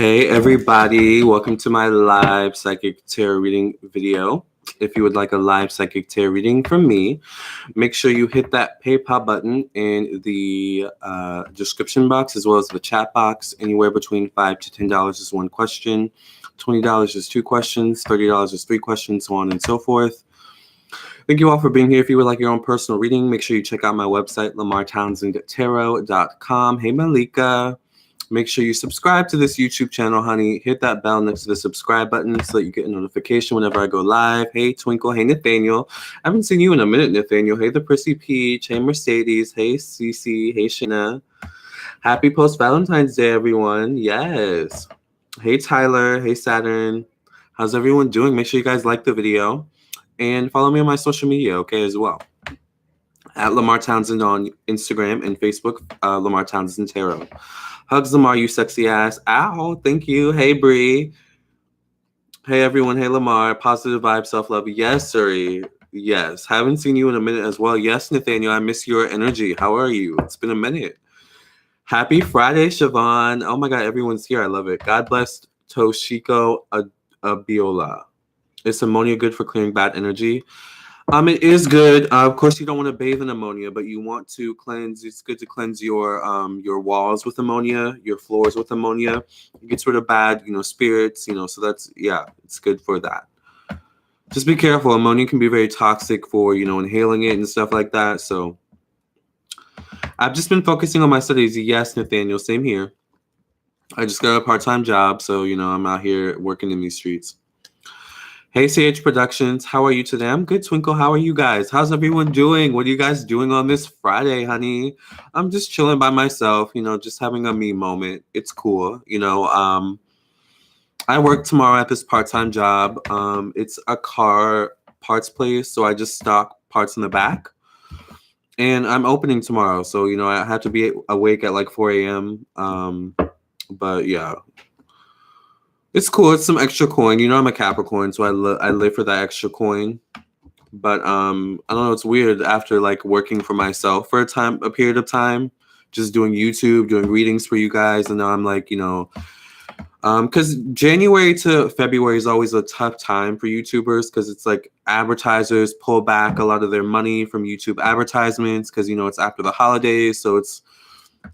Hey everybody, welcome to my live psychic tarot reading video. If you would like a live psychic tarot reading from me, make sure you hit that PayPal button in the description box as well as the chat box. Anywhere between $5 to $10 is one question, $20 is two questions, $30 is three questions, so on and so forth. Thank you all for being here. If you would like your own personal reading, make sure you check out my website, LamarrTownsendTarot.com. Hey Malika. Make sure you subscribe to this YouTube channel, honey. Hit that bell next to the subscribe button so that you get a notification whenever I go live. Hey, Twinkle. Hey, Nathaniel. I haven't seen you in a minute, Nathaniel. Hey, the Prissy Peach. Hey, Mercedes. Hey, Cece. Hey, Shana. Happy post-Valentine's Day, everyone. Yes. Hey, Tyler. Hey, Saturn. How's everyone doing? Make sure you guys like the video. And follow me on my social media, okay, as well. At Lamarr Townsend on Instagram and Facebook, Lamarr Townsend Tarot. Hugs, Lamarr, you sexy ass. Ow, thank you. Hey, Bree. Hey, everyone. Hey, Lamarr. Positive vibe, self-love. Yes, Suri. Yes. Haven't seen you in a minute as well. Yes, Nathaniel. I miss your energy. How are you? It's been a minute. Happy Friday, Siobhan. Oh, my God. Everyone's here. I love it. God bless Toshiko Abiola. Is ammonia good for clearing bad energy? It is good. Of course, you don't want to bathe in ammonia, but you want to cleanse. It's good to cleanse your walls with ammonia, your floors with ammonia. It gets rid of bad, spirits, so that's, yeah, it's good for that. Just be careful. Ammonia can be very toxic for, inhaling it and stuff like that. So I've just been focusing on my studies. Yes, Nathaniel, same here. I just got a part-time job, so, I'm out here working in these streets. Hey, CH Productions, how are you today? I'm good, Twinkle. How are you guys? How's everyone doing? What are you guys doing on this Friday, honey? I'm just chilling by myself, just having a me moment. It's cool, I work tomorrow at this part-time job. It's a car parts place, so I just stock parts in the back. And I'm opening tomorrow, so, I have to be awake at like 4 a.m. But, yeah. It's cool. It's some extra coin. I'm a Capricorn, so I live for that extra coin. But I don't know. It's weird after like working for myself for a period of time, just doing YouTube, doing readings for you guys, and now I'm like, because January to February is always a tough time for YouTubers because it's like advertisers pull back a lot of their money from YouTube advertisements because it's after the holidays, so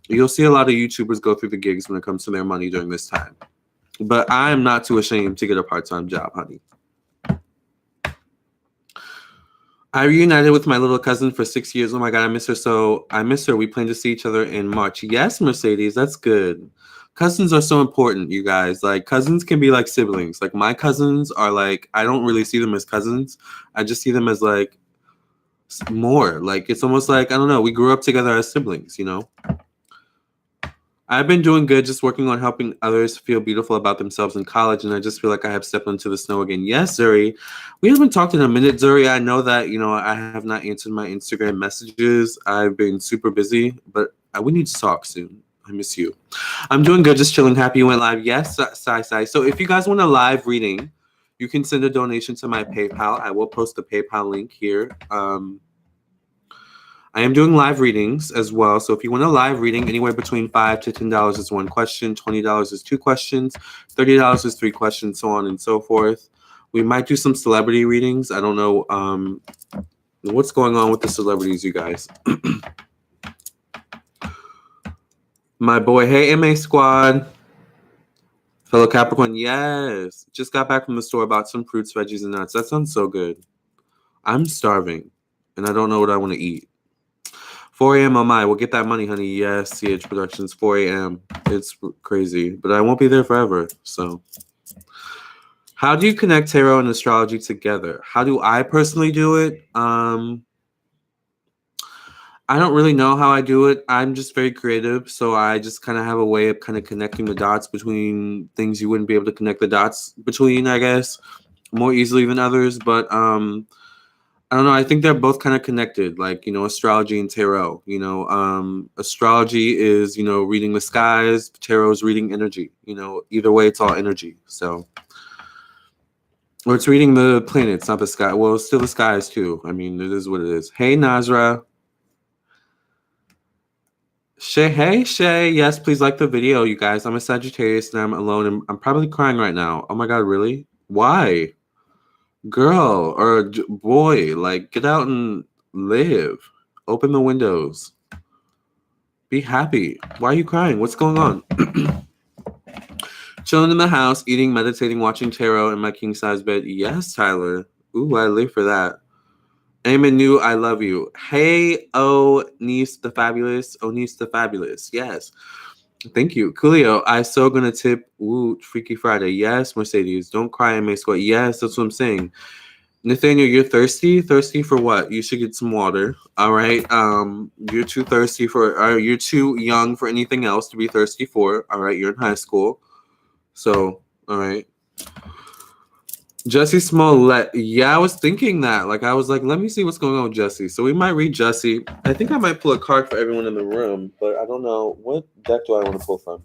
you'll see a lot of YouTubers go through the gigs when it comes to their money during this time. But I am not too ashamed to get a part-time job, honey. I reunited with my little cousin for 6 years. Oh, my God, I miss her. So I miss her. We plan to see each other in March. Yes, Mercedes, that's good. Cousins are so important, you guys. Like, cousins can be like siblings. Like, my cousins are like, I don't really see them as cousins. I just see them as, like, more. Like, it's almost like, I don't know, we grew up together as siblings, I've been doing good, just working on helping others feel beautiful about themselves in college, and I just feel like I have stepped into the snow again. Yes, Zuri. We haven't talked in a minute, Zuri. I know that, I have not answered my Instagram messages. I've been super busy, but we need to talk soon. I miss you. I'm doing good, just chilling. Happy you went live. Yes, Sai. So if you guys want a live reading, you can send a donation to my PayPal. I will post the PayPal link here. I am doing live readings as well. So if you want a live reading, anywhere between $5 to $10 is one question, $20 is two questions, $30 is three questions, so on and so forth. We might do some celebrity readings. I don't know what's going on with the celebrities, you guys. My boy, hey, MA Squad. Fellow Capricorn, yes. Just got back from the store, bought some fruits, veggies, and nuts. That sounds so good. I'm starving, and I don't know what I want to eat. 4 a.m. on my, we'll get that money, honey. Yes, CH Productions, 4 a.m. It's crazy, but I won't be there forever. So, how do you connect tarot and astrology together? How do I personally do it? I don't really know how I do it. I'm just very creative, so I just kind of have a way of kind of connecting the dots between things you wouldn't be able to connect the dots between, I guess, more easily than others. But I don't know. I think they're both kind of connected, like, astrology and tarot. Astrology is, reading the skies. Tarot is reading energy. Either way, it's all energy. So, or it's reading the planets, not the sky. Well, it's still the skies, too. I mean, it is what it is. Hey, Nazra. Shay, hey Shay, yes, please like the video, you guys. I'm a Sagittarius and I'm alone and I'm probably crying right now. Oh my god, really? Why? Girl or boy, like get out and live. Open the windows. Be happy. Why are you crying? What's going on? Chilling in the house, eating, meditating, watching tarot in my king size bed. Yes, Tyler. Ooh, I live for that. Amen. New, I love you. Hey, oh, niece the fabulous. Oh, niece the fabulous. Yes. Thank you. Coolio, I so gonna tip. Ooh, Freaky Friday. Yes, Mercedes. Don't cry and make sweat. Yes, that's what I'm saying. Nathaniel, you're thirsty? Thirsty for what? You should get some water. All right. You're too thirsty for you're too young for anything else to be thirsty for. All right, you're in high school. So, all right. Jesse Smollett. Yeah, I was thinking that. Like, I was like, let me see what's going on with Jesse. So we might read Jesse. I think I might pull a card for everyone in the room, but I don't know. What deck do I want to pull from?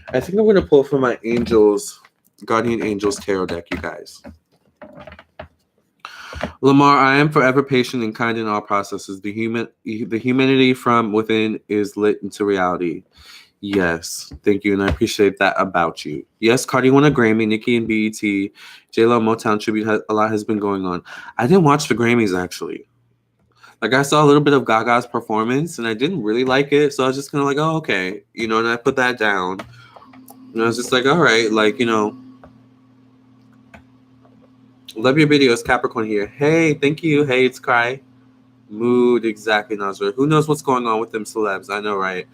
I think I'm going to pull from my Angels, Guardian Angels Tarot deck, you guys. Lamarr, I am forever patient and kind in all processes. The humanity from within is lit into reality. Yes, thank you, and I appreciate that about you. Yes, Cardi won a Grammy. Nicki and BET, J-Lo Motown tribute. A lot has been going on. I didn't watch the Grammys actually. Like I saw a little bit of Gaga's performance, and I didn't really like it. So I was just kind of like, oh okay, you know. And I put that down, and I was just like, all right, like you know. Love your videos, Capricorn here. Hey, thank you. Hey, it's Cry. Mood, exactly, Nazra. Who knows what's going on with them celebs? I know, right?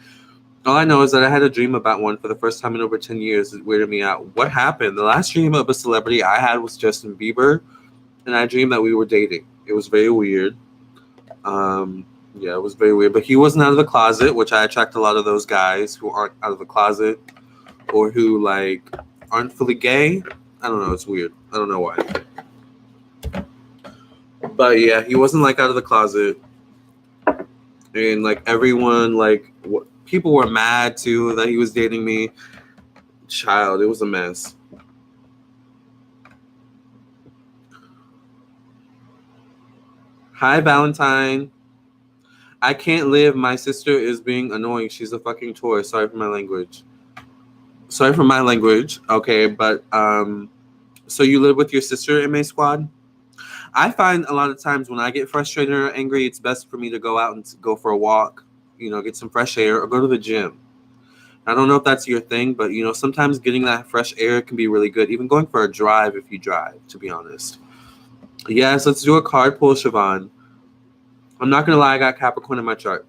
All I know is that I had a dream about one for the first time in over 10 years. It weirded me out. What happened? The last dream of a celebrity I had was Justin Bieber, and I dreamed that we were dating. It was very weird. Yeah, it was very weird. But he wasn't out of the closet, which I attract a lot of those guys who aren't out of the closet or who, like, aren't fully gay. I don't know. It's weird. I don't know why. But yeah, he wasn't like out of the closet, and like everyone, like people were mad too that he was dating me. Child, it was a mess. Hi, Valentine. I can't live. My sister is being annoying. She's a fucking toy. Sorry for my language. Sorry for my language. Okay, but so you live with your sister in May Squad? I find a lot of times when I get frustrated or angry, it's best for me to go out and go for a walk, you know, get some fresh air or go to the gym. I don't know if that's your thing, but, you know, sometimes getting that fresh air can be really good. Even going for a drive if you drive, to be honest. Yes, let's do a card pull, Siobhan. I'm not going to lie, I got Capricorn in my chart.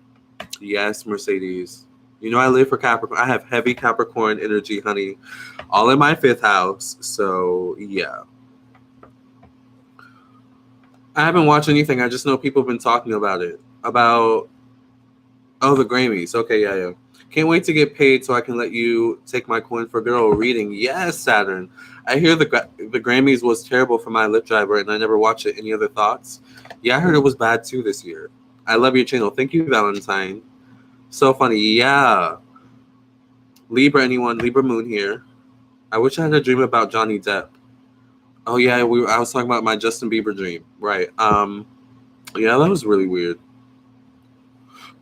Yes, Mercedes. You know I live for Capricorn. I have heavy Capricorn energy, honey. All in my 5th house. So, yeah. I haven't watched anything. I just know people have been talking about it. About, oh, the Grammys. Okay, yeah. Can't wait to get paid so I can let you take my coin for girl reading. Yes, Saturn. I hear the Grammys was terrible for my lip driver, and I never watched it. Any other thoughts? Yeah, I heard it was bad too this year. I love your channel. Thank you, Valentine. So funny. Yeah. Libra, anyone? Libra Moon here. I wish I had a dream about Johnny Depp. Oh yeah, I was talking about my Justin Bieber dream. Right. Yeah, that was really weird.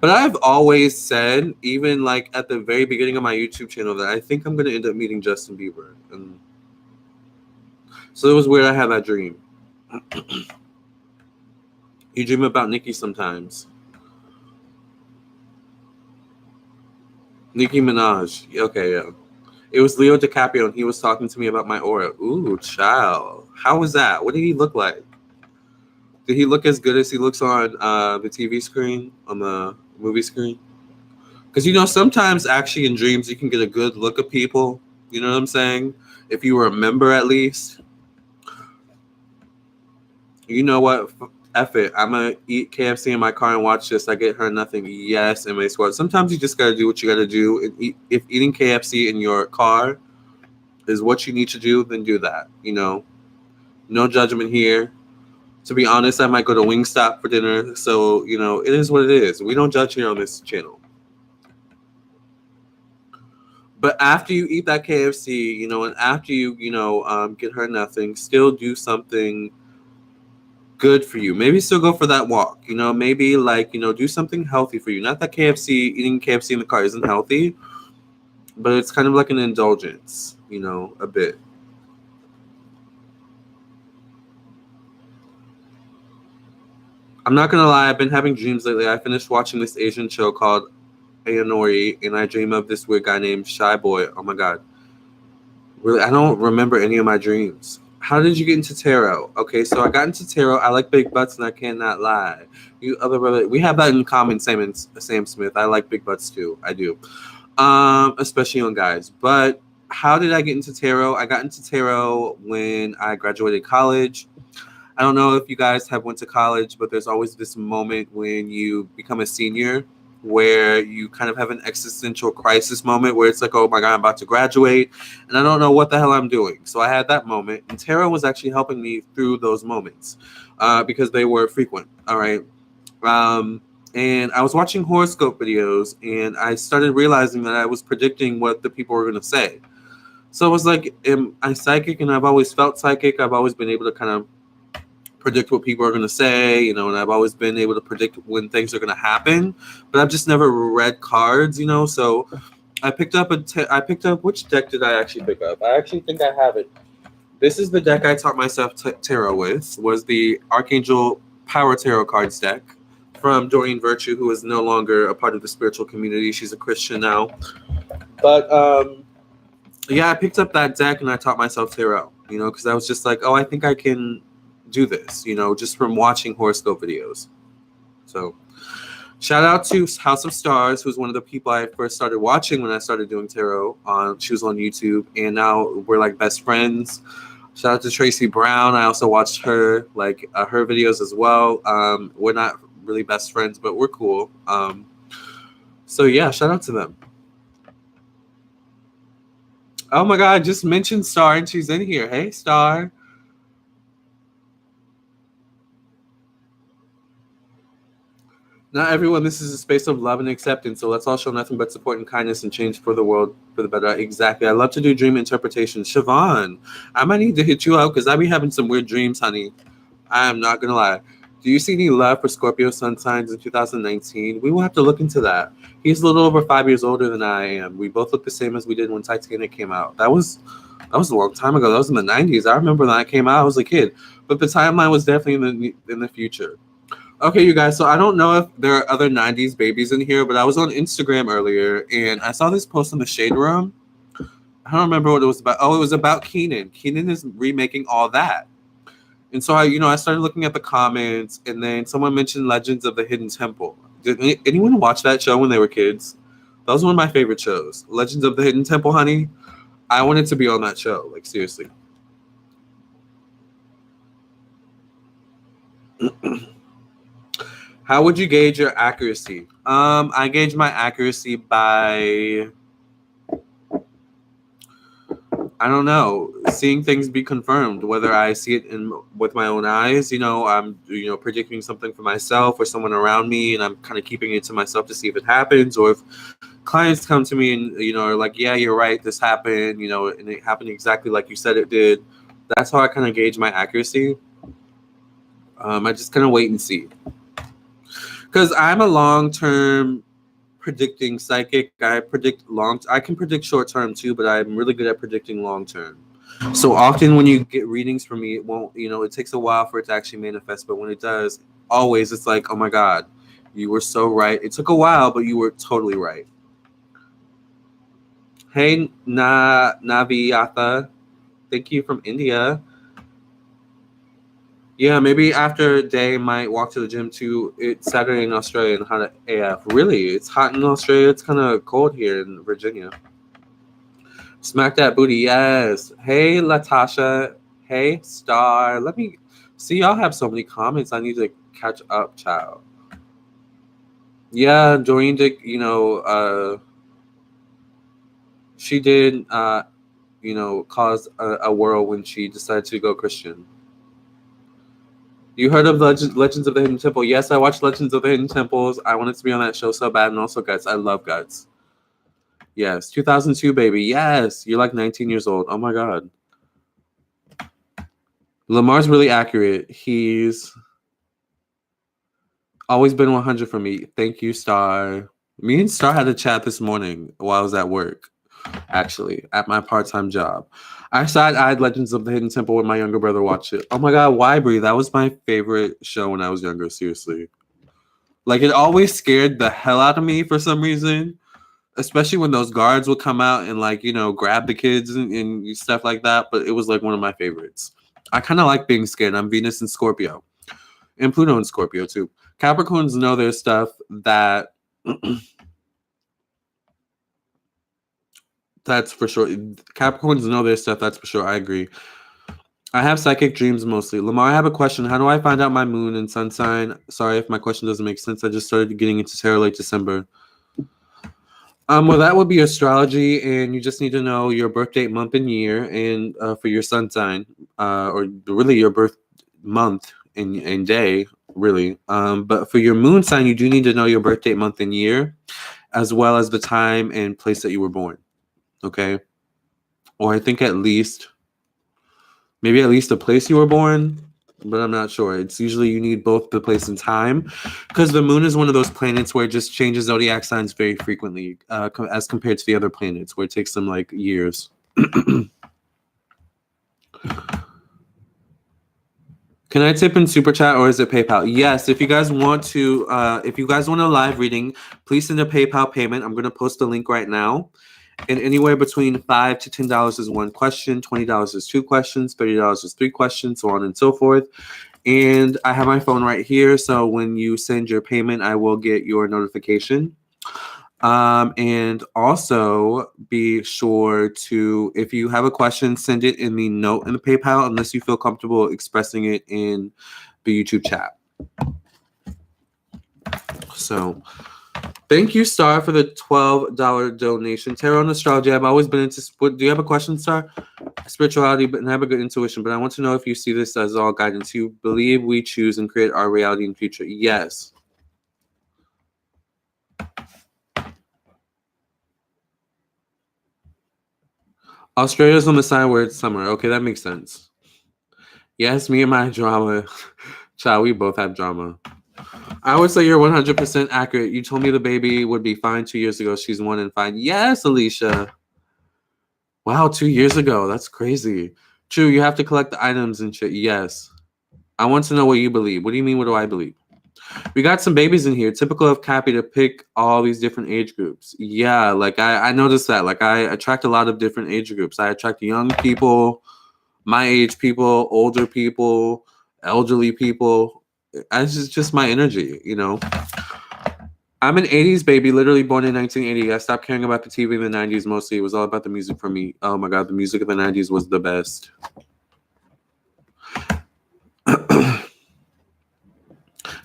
But I've always said, even like at the very beginning of my YouTube channel, that I think I'm gonna end up meeting Justin Bieber. And so it was weird I had that dream. You dream about Nicki sometimes. Nicki Minaj. Okay, yeah. It was Leo DiCaprio, and he was talking to me about my aura. Ooh, child. How was that? What did he look like? Did he look as good as he looks on the TV screen, on the movie screen? Because, you know, sometimes actually in dreams you can get a good look of people. You know what I'm saying? If you remember at least. You know what? F it. I'm going to eat KFC in my car and watch this. I get her nothing. Yes, MA Squad. Sometimes you just got to do what you got to do. And if eating KFC in your car is what you need to do, then do that. You know, no judgment here. To be honest, I might go to Wingstop for dinner. So, you know, it is what it is. We don't judge here on this channel. But after you eat that KFC, you know, and after you, you know, get her nothing, still do something good for you. Maybe still go for that walk. You know, maybe like, you know, do something healthy for you. Not that eating KFC in the car isn't healthy, but it's kind of like an indulgence, you know, a bit. I'm not gonna lie, I've been having dreams lately. I finished watching this Asian show called Aonori, and I dream of this weird guy named Shy Boy. Oh my god. Really, I don't remember any of my dreams. How did you get into tarot? Okay, so I got into tarot. I like big butts, and I cannot lie. You other brother, we have that in common. Sam Smith. I like big butts too. I do, especially on guys. But how did I get into tarot? I got into tarot when I graduated college. I don't know if you guys have went to college, but there's always this moment when you become a senior where you kind of have an existential crisis moment where it's like, oh my God, I'm about to graduate and I don't know what the hell I'm doing. So I had that moment, and tarot was actually helping me through those moments because they were frequent. All right. And I was watching horoscope videos and I started realizing that I was predicting what the people were going to say. So it was like, am I psychic? And I've always felt psychic. I've always been able to kind of predict what people are going to say, you know, and I've always been able to predict when things are going to happen, but I've just never read cards, you know. So I picked up which deck did I actually pick up? I actually think I have it. This is the deck I taught myself tarot with, was the Archangel Power Tarot cards deck from Doreen Virtue, who is no longer a part of the spiritual community. She's a Christian now. But yeah, I picked up that deck and I taught myself tarot, you know, because I was just like, oh, I think I can do this, you know, just from watching horoscope videos. So shout out to House of Stars, who's one of the people I first started watching when I started doing tarot. She was on YouTube, and now we're like best friends. Shout out to Tracy Brown. I also watched her, like her videos as well. We're not really best friends, but we're cool. So yeah, shout out to them. Oh my God, just mentioned Star and she's in here. Hey, Star. Not everyone, this is a space of love and acceptance, so let's all show nothing but support and kindness and change for the world for the better. Exactly. I love to do dream interpretation. Siobhan, I might need to hit you up because I be having some weird dreams, honey. I am not going to lie. Do you see any love for Scorpio sun signs in 2019? We will have to look into that. He's a little over 5 years older than I am. We both look the same as we did when Titanic came out. That was a long time ago. That was in the 90s. I remember when that came out. I was a kid. But the timeline was definitely in the future. Okay, you guys, so I don't know if there are other 90s babies in here, but I was on Instagram earlier, and I saw this post in the Shade Room. I don't remember what it was about. Oh, it was about Kenan. Kenan is remaking All That. And so I started looking at the comments, and then someone mentioned Legends of the Hidden Temple. Did anyone watch that show when they were kids? That was one of my favorite shows. Legends of the Hidden Temple, honey. I wanted to be on that show, like seriously. How would you gauge your accuracy? I gauge my accuracy by, I don't know, seeing things be confirmed, whether I see it with my own eyes, you know, I'm, you know, predicting something for myself or someone around me, and I'm kind of keeping it to myself to see if it happens, or if clients come to me and, you know, are like, yeah, you're right, this happened, you know, and it happened exactly like you said it did. That's how I kind of gauge my accuracy. I just kind of wait and see. Because I'm a long-term predicting psychic. I can predict short-term too, but I'm really good at predicting long-term. So often when you get readings from me, it won't, you know, it takes a while for it to actually manifest. But when it does, always it's like, oh my God, you were so right. It took a while, but you were totally right. Hey, Naviyatha. Thank you from India. Yeah, maybe after Day might walk to the gym too. It's Saturday in Australia and hot AF. Really? It's hot in Australia. It's kind of cold here in Virginia. Smack that booty, yes. Hey, Latasha. Hey, Star. Let me see. Y'all have so many comments. I need to catch up, child. Yeah, Doreen did, you know, she did, you know, cause a whirl when she decided to go Christian. You heard of Legends of the Hidden Temple? Yes, I watched Legends of the Hidden Temples. I wanted to be on that show so bad, and also Guts. I love Guts. Yes, 2002, baby. Yes, you're like 19 years old. Oh my God. Lamar's really accurate. He's Always been 100 for me. Thank you, Star. Me and Star had a chat this morning while I was at work, actually, at my part-time job. I side-eyed Legends of the Hidden Temple with my younger brother watched it. Oh my god, why Brie? That was my favorite show when I was younger, seriously. Like, it always scared the hell out of me for some reason, especially when those guards would come out and, like, you know, grab the kids and stuff like that. But it was, like, one of my favorites. I kind of like being scared. I'm Venus and Scorpio. And Pluto and Scorpio, too. Capricorns know their stuff that... That's for sure. Capricorns know their stuff. That's for sure. I agree. I have psychic dreams mostly. Lamarr, I have a question. How do I find out my moon and sun sign? Sorry if my question doesn't make sense. I just started getting into tarot late December. Well, that would be astrology, and you just need to know your birth date, month, and year, and for your sun sign, or really your birth month and day, really. But for your moon sign, you do need to know your birth date, month, and year, as well as the time and place that you were born. Okay, or I think maybe at least the place you were born, but I'm not sure. It's usually you need both the place and time, because the moon is one of those planets where it just changes zodiac signs very frequently, as compared to the other planets where it takes them like years. Can I tip in super chat or is it PayPal? Yes, if you guys want to, if you guys want a live reading, please send a PayPal payment. I'm going to post the link right now. And anywhere between $5 to $10 is one question, $20 is two questions, $30 is three questions, so on and so forth. And I have my phone right here, so when you send your payment, I will get your notification. And also be sure to, if you have a question, send it in the note in the PayPal, unless you feel comfortable expressing it in the YouTube chat. So... Thank you, Star, for the $12 donation. Tarot and astrology. I've always been into... Do you have a question, Star? Spirituality, but I have a good intuition. But I want to know if you see this as all guidance. You believe we choose and create our reality and future. Yes. Australia's on the side where it's summer. Okay, that makes sense. Yes, me and my drama. Child, we both have drama. I would say you're 100% accurate. You told me the baby would be fine 2 years ago. She's 1 and fine. Yes, Alicia. Wow, 2 years ago. That's crazy. True, you have to collect the items and shit. Yes. I want to know what you believe. What do you mean, what do I believe? We got some babies in here. Typical of Cappy to pick all these different age groups. Yeah, like I noticed that. Like I attract a lot of different age groups. I attract young people, my age people, older people, elderly people. It's just my energy, you know. I'm an 80s baby, literally born in 1980. I stopped caring about the TV in the 90s mostly. It was all about the music for me. Oh my God, the music of the 90s was the best.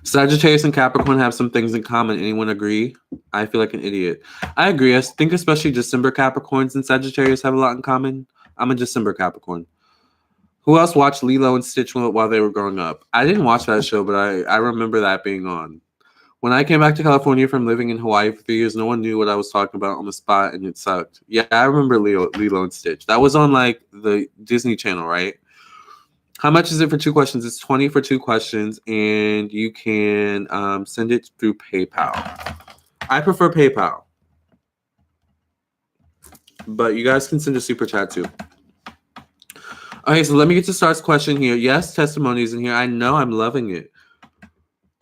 Sagittarius and Capricorn have some things in common. Anyone agree? I feel like an idiot. I agree. I think especially December Capricorns and Sagittarius have a lot in common. I'm a December Capricorn. Who else watched Lilo and Stitch while they were growing up? I didn't watch that show, but I remember that being on. When I came back to California from living in Hawaii for 3 years, no one knew what I was talking about on the spot, and it sucked. Yeah, I remember Lilo and Stitch. That was on, like, the Disney Channel, right? How much is it for 2 questions? It's $20 for 2 questions, and you can send it through PayPal. I prefer PayPal. But you guys can send a super chat, too. Okay, so let me get to Star's question here. Yes, testimonies in here. I know, I'm loving it.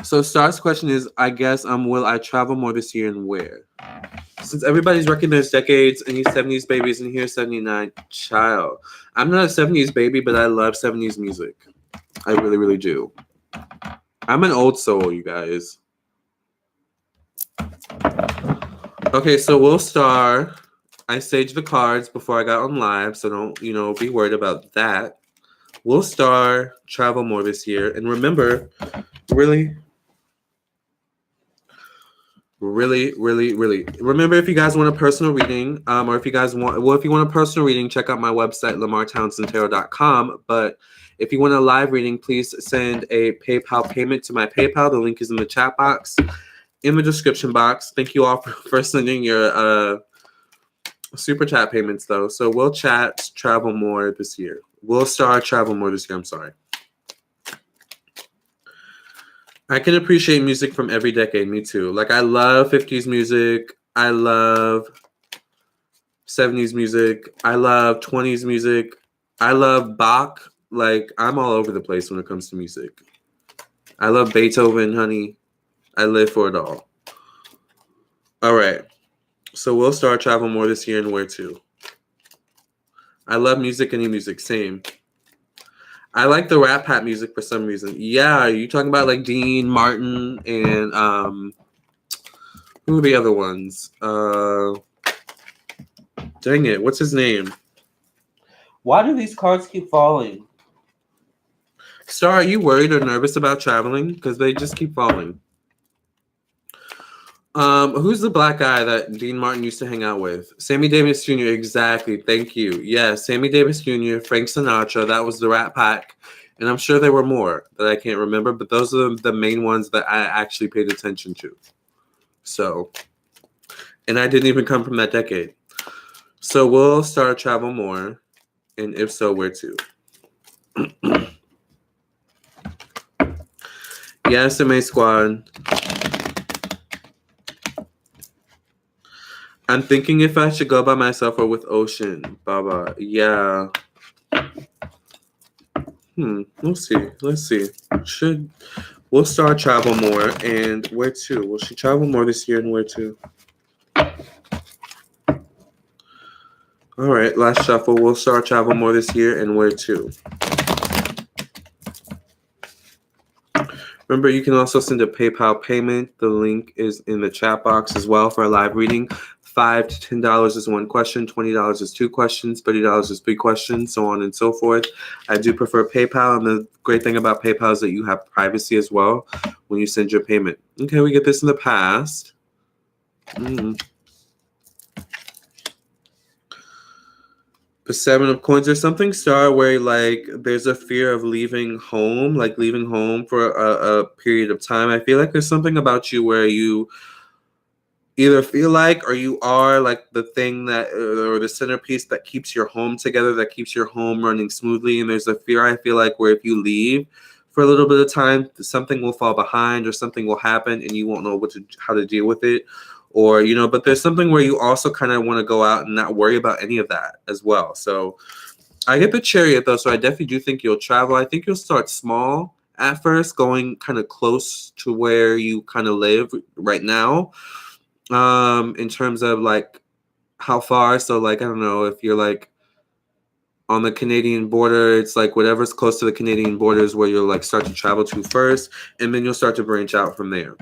So Star's question is, I guess, will I travel more this year and where? Since everybody's recognized decades, and he's 70s babies in here, 79. Child. I'm not a 70s baby, but I love 70s music. I really, really do. I'm an old soul, you guys. Okay, so we'll Star. I staged the cards before I got on live, so don't, be worried about that. We'll Star travel more this year. And remember, really, remember, if you guys want a personal reading, or if you want a personal reading, check out my website, LamarrTownsendTarot.com. But if you want a live reading, please send a PayPal payment to my PayPal. The link is in the chat box, in the description box. Thank you all for sending your super chat payments, though. So we'll chat travel more this year. We'll Star travel more this year. I'm sorry. I can appreciate music from every decade. Me too. Like, I love 50s music. I love 70s music. I love 20s music. I love Bach. Like, I'm all over the place when it comes to music. I love Beethoven, honey. I live for it all. All right. So we'll start travel more this year, and where to? I love music, any music, same. I like the Rat Pack music for some reason. Yeah, you talking about like Dean Martin and who are the other ones? Dang it, what's his name? Why do these cards keep falling? Star, are you worried or nervous about traveling? Because they just keep falling. Who's the black guy that Dean Martin used to hang out with? Sammy Davis Jr. Exactly. Thank you. Yeah, Sammy Davis Jr., Frank Sinatra. That was the Rat Pack, and I'm sure there were more that I can't remember, but those are the main ones that I actually paid attention to. So, and I didn't even come from that decade. So we'll start travel more, and if so, where to? Yes, MA Squad. I'm thinking if I should go by myself or with Ocean. Baba. Yeah. We'll see. Let's see. We'll start travel more, and where to? Will she travel more this year, and where to? All right, last shuffle. We'll start travel more this year, and where to? Remember, you can also send a PayPal payment. The link is in the chat box as well for a live reading. $5 to $10 is one question, $20 is two questions, $30 is three questions, so on and so forth. I do prefer PayPal, and the great thing about PayPal is that you have privacy as well when you send your payment. Okay, we get this in the past. The Seven of Coins or something, Star, where like there's a fear of leaving home, like leaving home for a period of time. I feel like there's something about you where you either feel like or you are like the thing that or the centerpiece that keeps your home together, that keeps your home running smoothly. And there's a fear, I feel like, where if you leave for a little bit of time, something will fall behind or something will happen and you won't know how to deal with it. Or, but there's something where you also kind of want to go out and not worry about any of that as well. So I get the Chariot though, so I definitely do think you'll travel. I think you'll start small at first, going kind of close to where you kind of live right now. In terms of like how far. So like, I don't know, if you're like on the Canadian border, it's like whatever's close to the Canadian border is where you'll like start to travel to first, and then you'll start to branch out from there.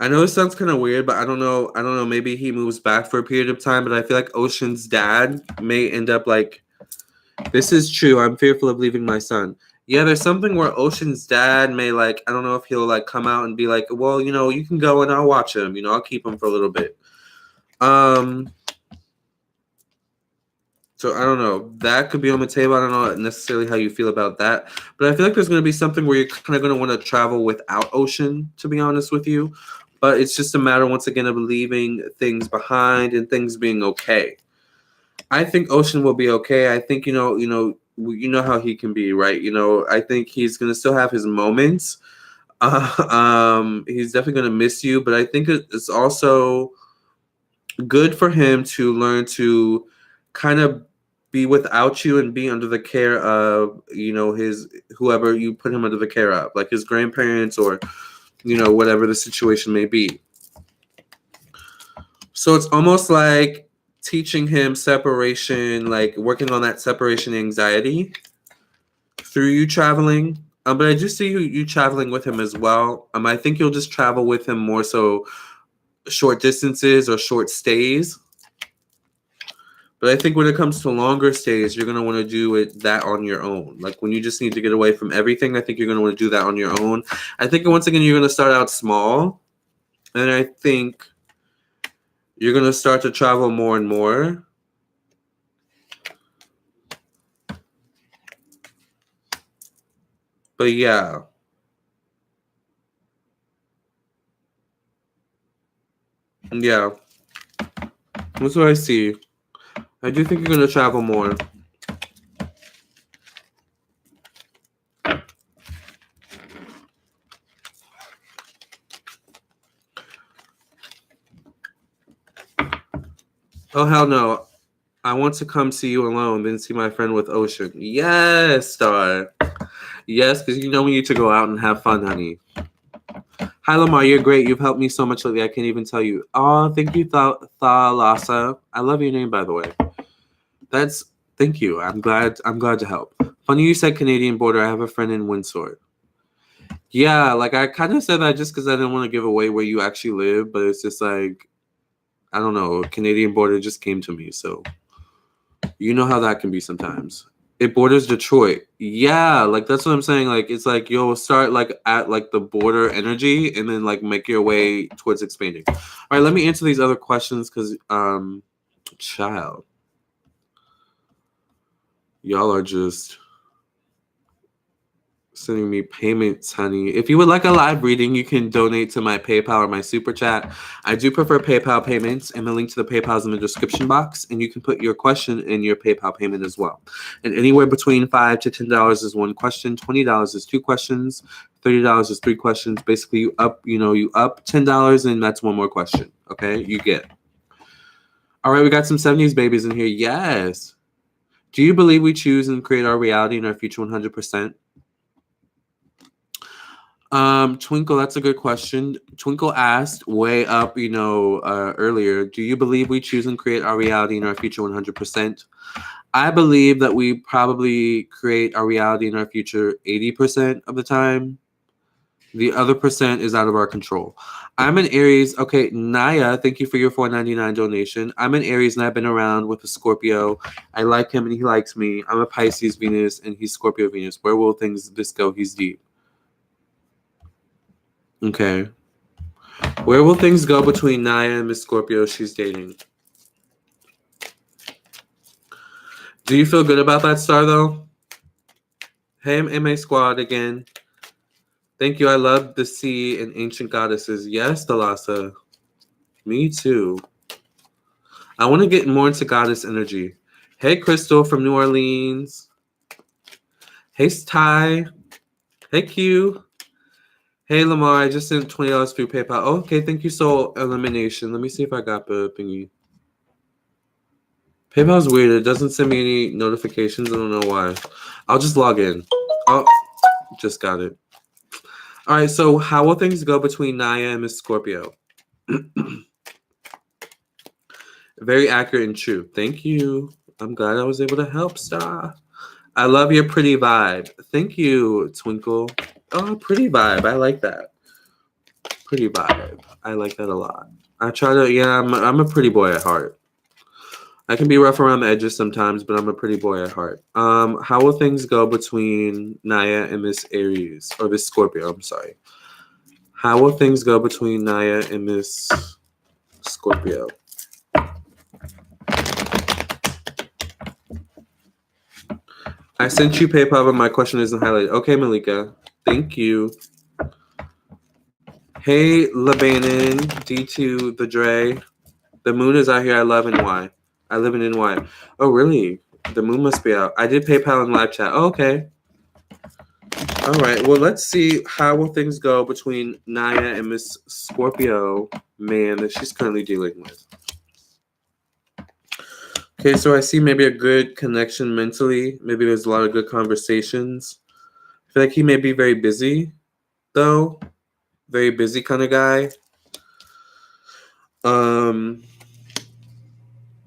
I know it sounds kind of weird, but I don't know. Maybe he moves back for a period of time, but I feel like Ocean's dad may end up like, this is true. I'm fearful of leaving my son. Yeah, there's something where Ocean's dad may like, I don't know if he'll like come out and be like, well, you can go and I'll watch him. I'll keep him for a little bit. So I don't know. That could be on the table. I don't know necessarily how you feel about that. But I feel like there's going to be something where you're kind of going to want to travel without Ocean, to be honest with you. But it's just a matter, once again, of leaving things behind and things being okay. I think Ocean will be okay. I think, you know how he can be, right? I think he's going to still have his moments. He's definitely going to miss you. But I think it's also good for him to learn to kind of be without you and be under the care of, his whoever you put him under the care of, like his grandparents or, whatever the situation may be. So it's almost like teaching him separation, like working on that separation anxiety through you traveling. But I do see you traveling with him as well. I think you'll just travel with him more so short distances or short stays. But I think when it comes to longer stays, you're going to want to do that on your own. Like when you just need to get away from everything, I think you're going to want to do that on your own. I think once again, you're going to start out small. And I think you're going to start to travel more and more. But yeah. Yeah. That's what I see. I do think you're going to travel more. Oh, hell no. I want to come see you alone, then see my friend with Ocean. Yes, Star. Yes, because you know we need to go out and have fun, honey. Hi, Lamarr. You're great. You've helped me so much lately. I can't even tell you. Oh, thank you, Thalassa. I love your name, by the way. Thank you. I'm glad to help. Funny you said Canadian border. I have a friend in Windsor. Yeah, like I kind of said that just because I didn't want to give away where you actually live, but it's just like, I don't know, Canadian border just came to me, so you know how that can be sometimes. It borders Detroit. Yeah, like that's what I'm saying. Like it's like you'll start like at like the border energy and then like make your way towards expanding. All right, let me answer these other questions because child, y'all are just sending me payments, honey. If you would like a live reading, you can donate to my PayPal or my Super Chat. I do prefer PayPal payments, and the link to the PayPal is in the description box, and you can put your question in your PayPal payment as well. And anywhere between $5 to $10 is one question, $20 is two questions, $30 is three questions. Basically, you up $10, and that's one more question. Okay, you get. All right, we got some 70s babies in here. Yes. Do you believe we choose and create our reality in our future 100%? Twinkle, that's a good question. Twinkle asked way up, earlier, do you believe we choose and create our reality in our future 100%? I believe that we probably create our reality in our future 80% of the time. The other percent is out of our control. I'm an Aries. Okay, Naya, thank you for your $4.99 donation. I'm an Aries and I've been around with a Scorpio. I like him and he likes me. I'm a Pisces Venus and he's Scorpio Venus. Where will this go? He's deep. Okay. Where will things go between Naya and Miss Scorpio she's dating? Do you feel good about that, Star, though? Hey, MA Squad again. Thank you. I love the sea and ancient goddesses. Yes, Thalassa. Me too. I want to get more into goddess energy. Hey, Crystal from New Orleans. Hey, Ty. Hey, Q. Hey, Lamarr. I just sent $20 through PayPal. Oh, okay, thank you, Soul Elimination. Let me see if I got the thingy. PayPal's weird. It doesn't send me any notifications. I don't know why. I'll just log in. Oh, just got it. All right, so how will things go between Naya and Miss Scorpio? Very accurate and true. Thank you. I'm glad I was able to help, Star. I love your pretty vibe. Thank you, Twinkle. Oh, pretty vibe. I like that. Pretty vibe. I like that a lot. I try to, I'm a pretty boy at heart. I can be rough around the edges sometimes, but I'm a pretty boy at heart. How will things go between Naya and Miss Aries? Or Miss Scorpio, I'm sorry. How will things go between Naya and Miss Scorpio? I sent you PayPal, but my question isn't highlighted. Okay, Malika. Thank you. Hey, Lebanon, D2, the Dre. The moon is out here. I love NY. I live in NY. Oh, really? The moon must be out. I did PayPal and live chat. Oh, okay. All right. Well, let's see how will things go between Naya and Miss Scorpio man that she's currently dealing with. Okay, so I see maybe a good connection mentally. Maybe there's a lot of good conversations. I feel like he may be very busy, though. Very busy kind of guy.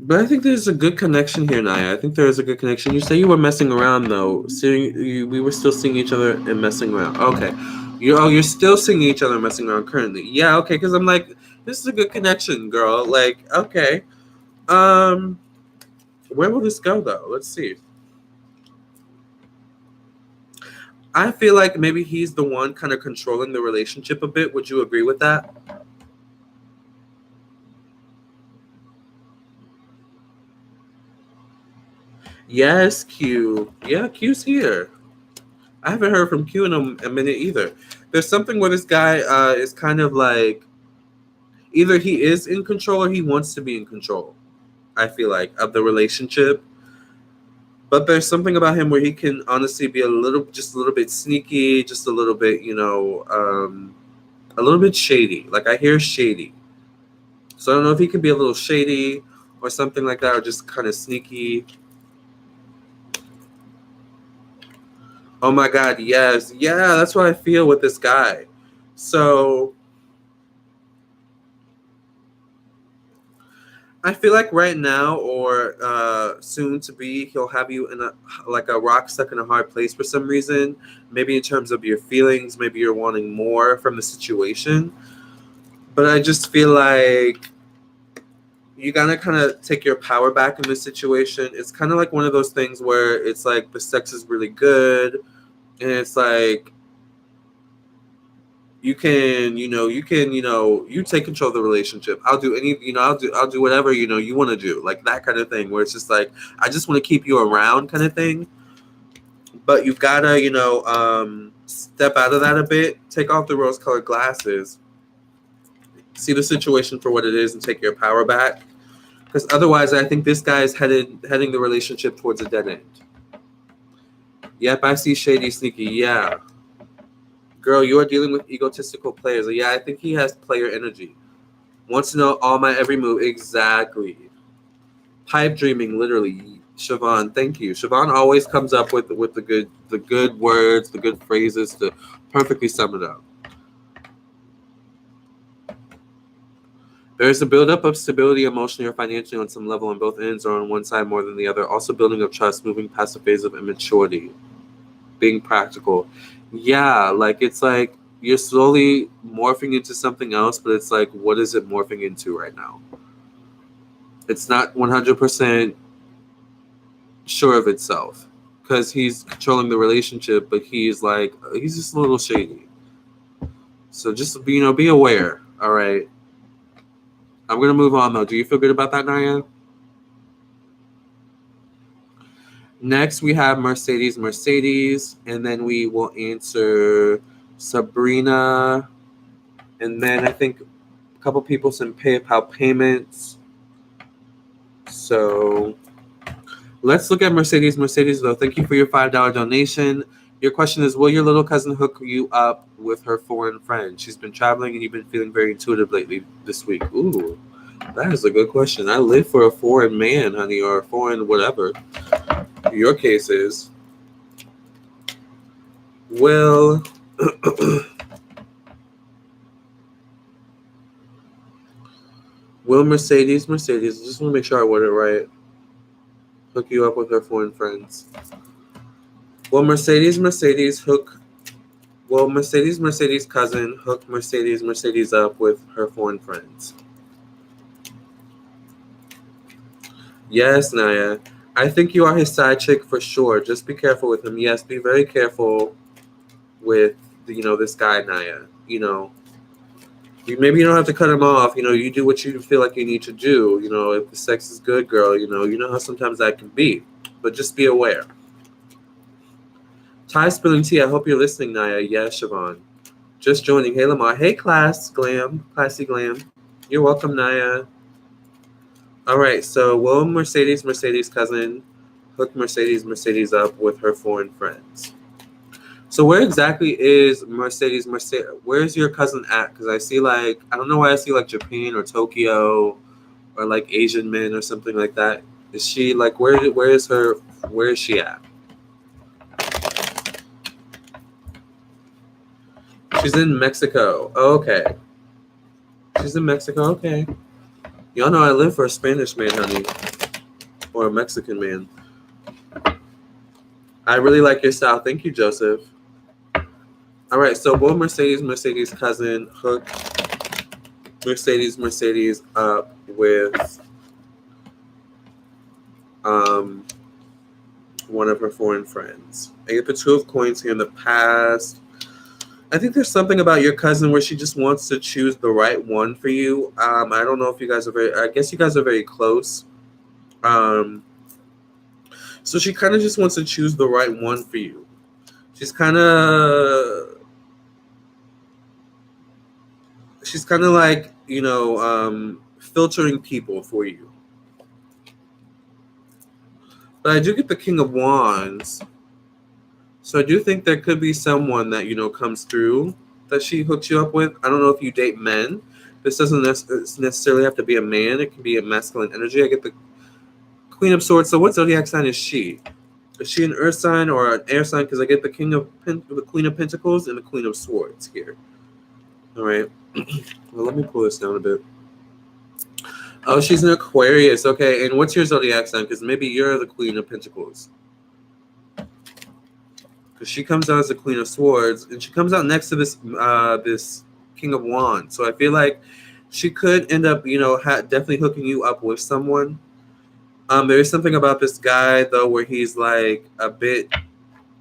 But I think there's a good connection here, Naya. I think there is a good connection. You say you were messing around, though. We were still seeing each other and messing around. Okay. You're still seeing each other messing around currently. Yeah, okay, because I'm like, this is a good connection, girl. Like, okay. Where will this go, though? Let's see. I feel like maybe he's the one kind of controlling the relationship a bit. Would you agree with that? Yes, Q. Yeah, Q's here. I haven't heard from Q in a minute either. There's something where this guy is kind of like, either he is in control or he wants to be in control. I feel like, of the relationship. But there's something about him where he can honestly be just a little bit sneaky, just a little bit, a little bit shady. Like, I hear shady. So I don't know if he can be a little shady or something like that, or just kind of sneaky. Oh my God, yes. Yeah, that's what I feel with this guy. So I feel like right now or soon to be, he'll have you in a rock stuck in a hard place for some reason. Maybe in terms of your feelings, maybe you're wanting more from the situation. But I just feel like you gotta kind of take your power back in this situation. It's kind of like one of those things where it's like the sex is really good, and it's like you take control of the relationship. I'll do whatever, you want to do, like that kind of thing, where it's just like, I just want to keep you around kind of thing. But you've got to, step out of that a bit, take off the rose colored glasses, see the situation for what it is, and take your power back. Because otherwise, I think this guy is heading the relationship towards a dead end. Yep, I see shady, sneaky. Yeah. Girl, you are dealing with egotistical players. Yeah, I think he has player energy. Wants to know all my every move. Exactly. Pipe dreaming, literally. Siobhan, thank you. Siobhan always comes up with the good words, the good phrases to perfectly sum it up. There's a buildup of stability emotionally or financially on some level on both ends or on one side more than the other. Also building of trust, moving past the phase of immaturity. Being practical. Yeah, like it's like you're slowly morphing into something else, but it's like, what is it morphing into right now? It's not 100% sure of itself because he's controlling the relationship, but he's just a little shady. So just be aware. All right. I'm gonna move on though. Do you feel good about that, Naya? Next, we have Mercedes, and then we will answer Sabrina, and then I think a couple people some PayPal payments. So let's look at Mercedes, though. Thank you for your $5 donation. Your question is, will your little cousin hook you up with her foreign friend? She's been traveling and you've been feeling very intuitive lately this week. Ooh, that is a good question. I live for a foreign man, honey, or a foreign whatever your case is. Well, will Mercedes, I just want to make sure I word it right, hook you up with her foreign friends? Will Mercedes cousin hook Mercedes up with her foreign friends? Yes, Naya. I think you are his side chick for sure. Just be careful with him. Yes, be very careful with this guy, Naya. Maybe you don't have to cut him off. You do what you feel like you need to do. If the sex is good, girl, you know how sometimes that can be. But just be aware. Ty spilling tea. I hope you're listening, Naya. Yes, Siobhan. Just joining. Hey, Lamarr. Hey, Classy Glam. You're welcome, Naya. All right. So, will Mercedes cousin hook Mercedes up with her foreign friends? So where exactly is Mercedes? Where's your cousin at? Because I don't know why I see like Japan or Tokyo or like Asian men or something like that. Is she like, where is she at? She's in Mexico. Oh, okay. She's in Mexico. Okay. Y'all know I live for a Spanish man, honey. Or a Mexican man. I really like your style. Thank you, Joseph. All right, so will Mercedes cousin hook Mercedes up with one of her foreign friends? I get the Two of Coins here in the past. I think there's something about your cousin where she just wants to choose the right one for you. I don't know if you guys are I guess you guys are very close. So she kind of just wants to choose the right one for you. She's kind of like, filtering people for you. But I do get the King of Wands. So I do think there could be someone that, you know, comes through that she hooks you up with. I don't know if you date men. This doesn't necessarily have to be a man. It can be a masculine energy. I get the Queen of Swords. So what zodiac sign is she? Is she an earth sign or an air sign? Because I get the the Queen of Pentacles and the Queen of Swords here. All right. Well, let me pull this down a bit. Oh, she's an Aquarius. Okay, and what's your zodiac sign? Because maybe you're the Queen of Pentacles. Because she comes out as the Queen of Swords, and she comes out next to this this King of Wands. So I feel like she could end up, you know, definitely hooking you up with someone. There is something about this guy though, where he's like a bit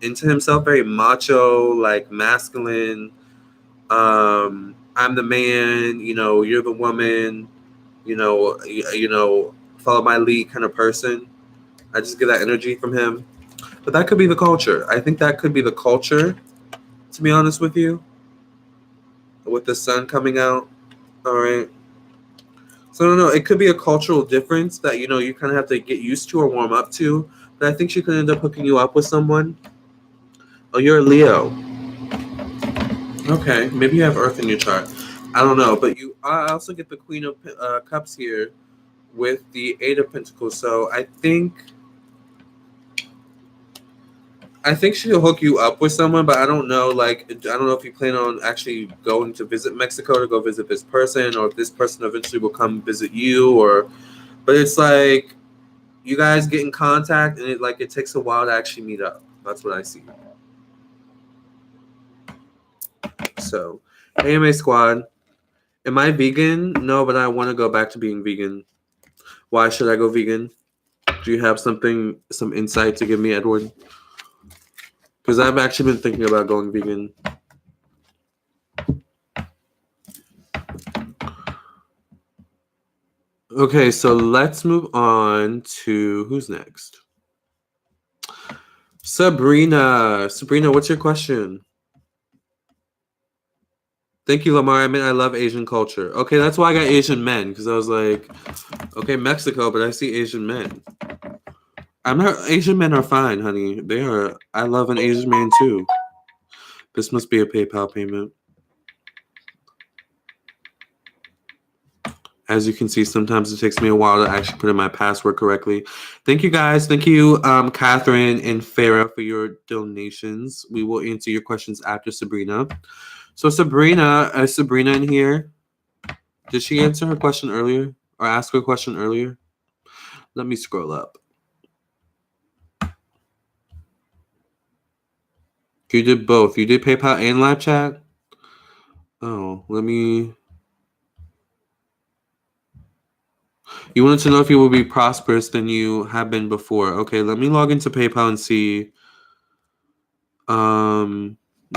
into himself, very macho, like masculine. I'm the man, you know, you're the woman, you know, follow my lead kind of person. I just get that energy from him. But that could be the culture. I think that could be the culture, to be honest with you, with the sun coming out. All right. So I don't know. It could be a cultural difference that, you know, you kind of have to get used to or warm up to. But I think she could end up hooking you up with someone. Oh, you're a Leo. Okay, maybe you have Earth in your chart. I don't know, but I also get the Queen of Cups here with the Eight of Pentacles. So I think she'll hook you up with someone, but I don't know. Like, I don't know if you plan on actually going to visit Mexico to go visit this person, or if this person eventually will come visit you. But it's like you guys get in contact, and it takes a while to actually meet up. That's what I see. So, AMA squad. Am I vegan? No, but I want to go back to being vegan. Why should I go vegan? Do you have some insight to give me, Edward? Because I've actually been thinking about going vegan. Okay, so let's move on to who's next? Sabrina. Sabrina, what's your question? Thank you, Lamarr. I love Asian culture. Okay, that's why I got Asian men, because I was like, okay, Mexico, but I see Asian men. Asian men are fine, honey. They are. I love an Asian man too. This must be a PayPal payment. As you can see, sometimes it takes me a while to actually put in my password correctly. Thank you, guys. Thank you, Catherine and Farah, for your donations. We will answer your questions after Sabrina. So Sabrina, is Sabrina in here? Did she answer her question earlier or ask her question earlier? Let me scroll up. You did both. You did PayPal and live chat? Oh, let me... You wanted to know if you will be prosperous than you have been before. Okay, let me log into PayPal and see.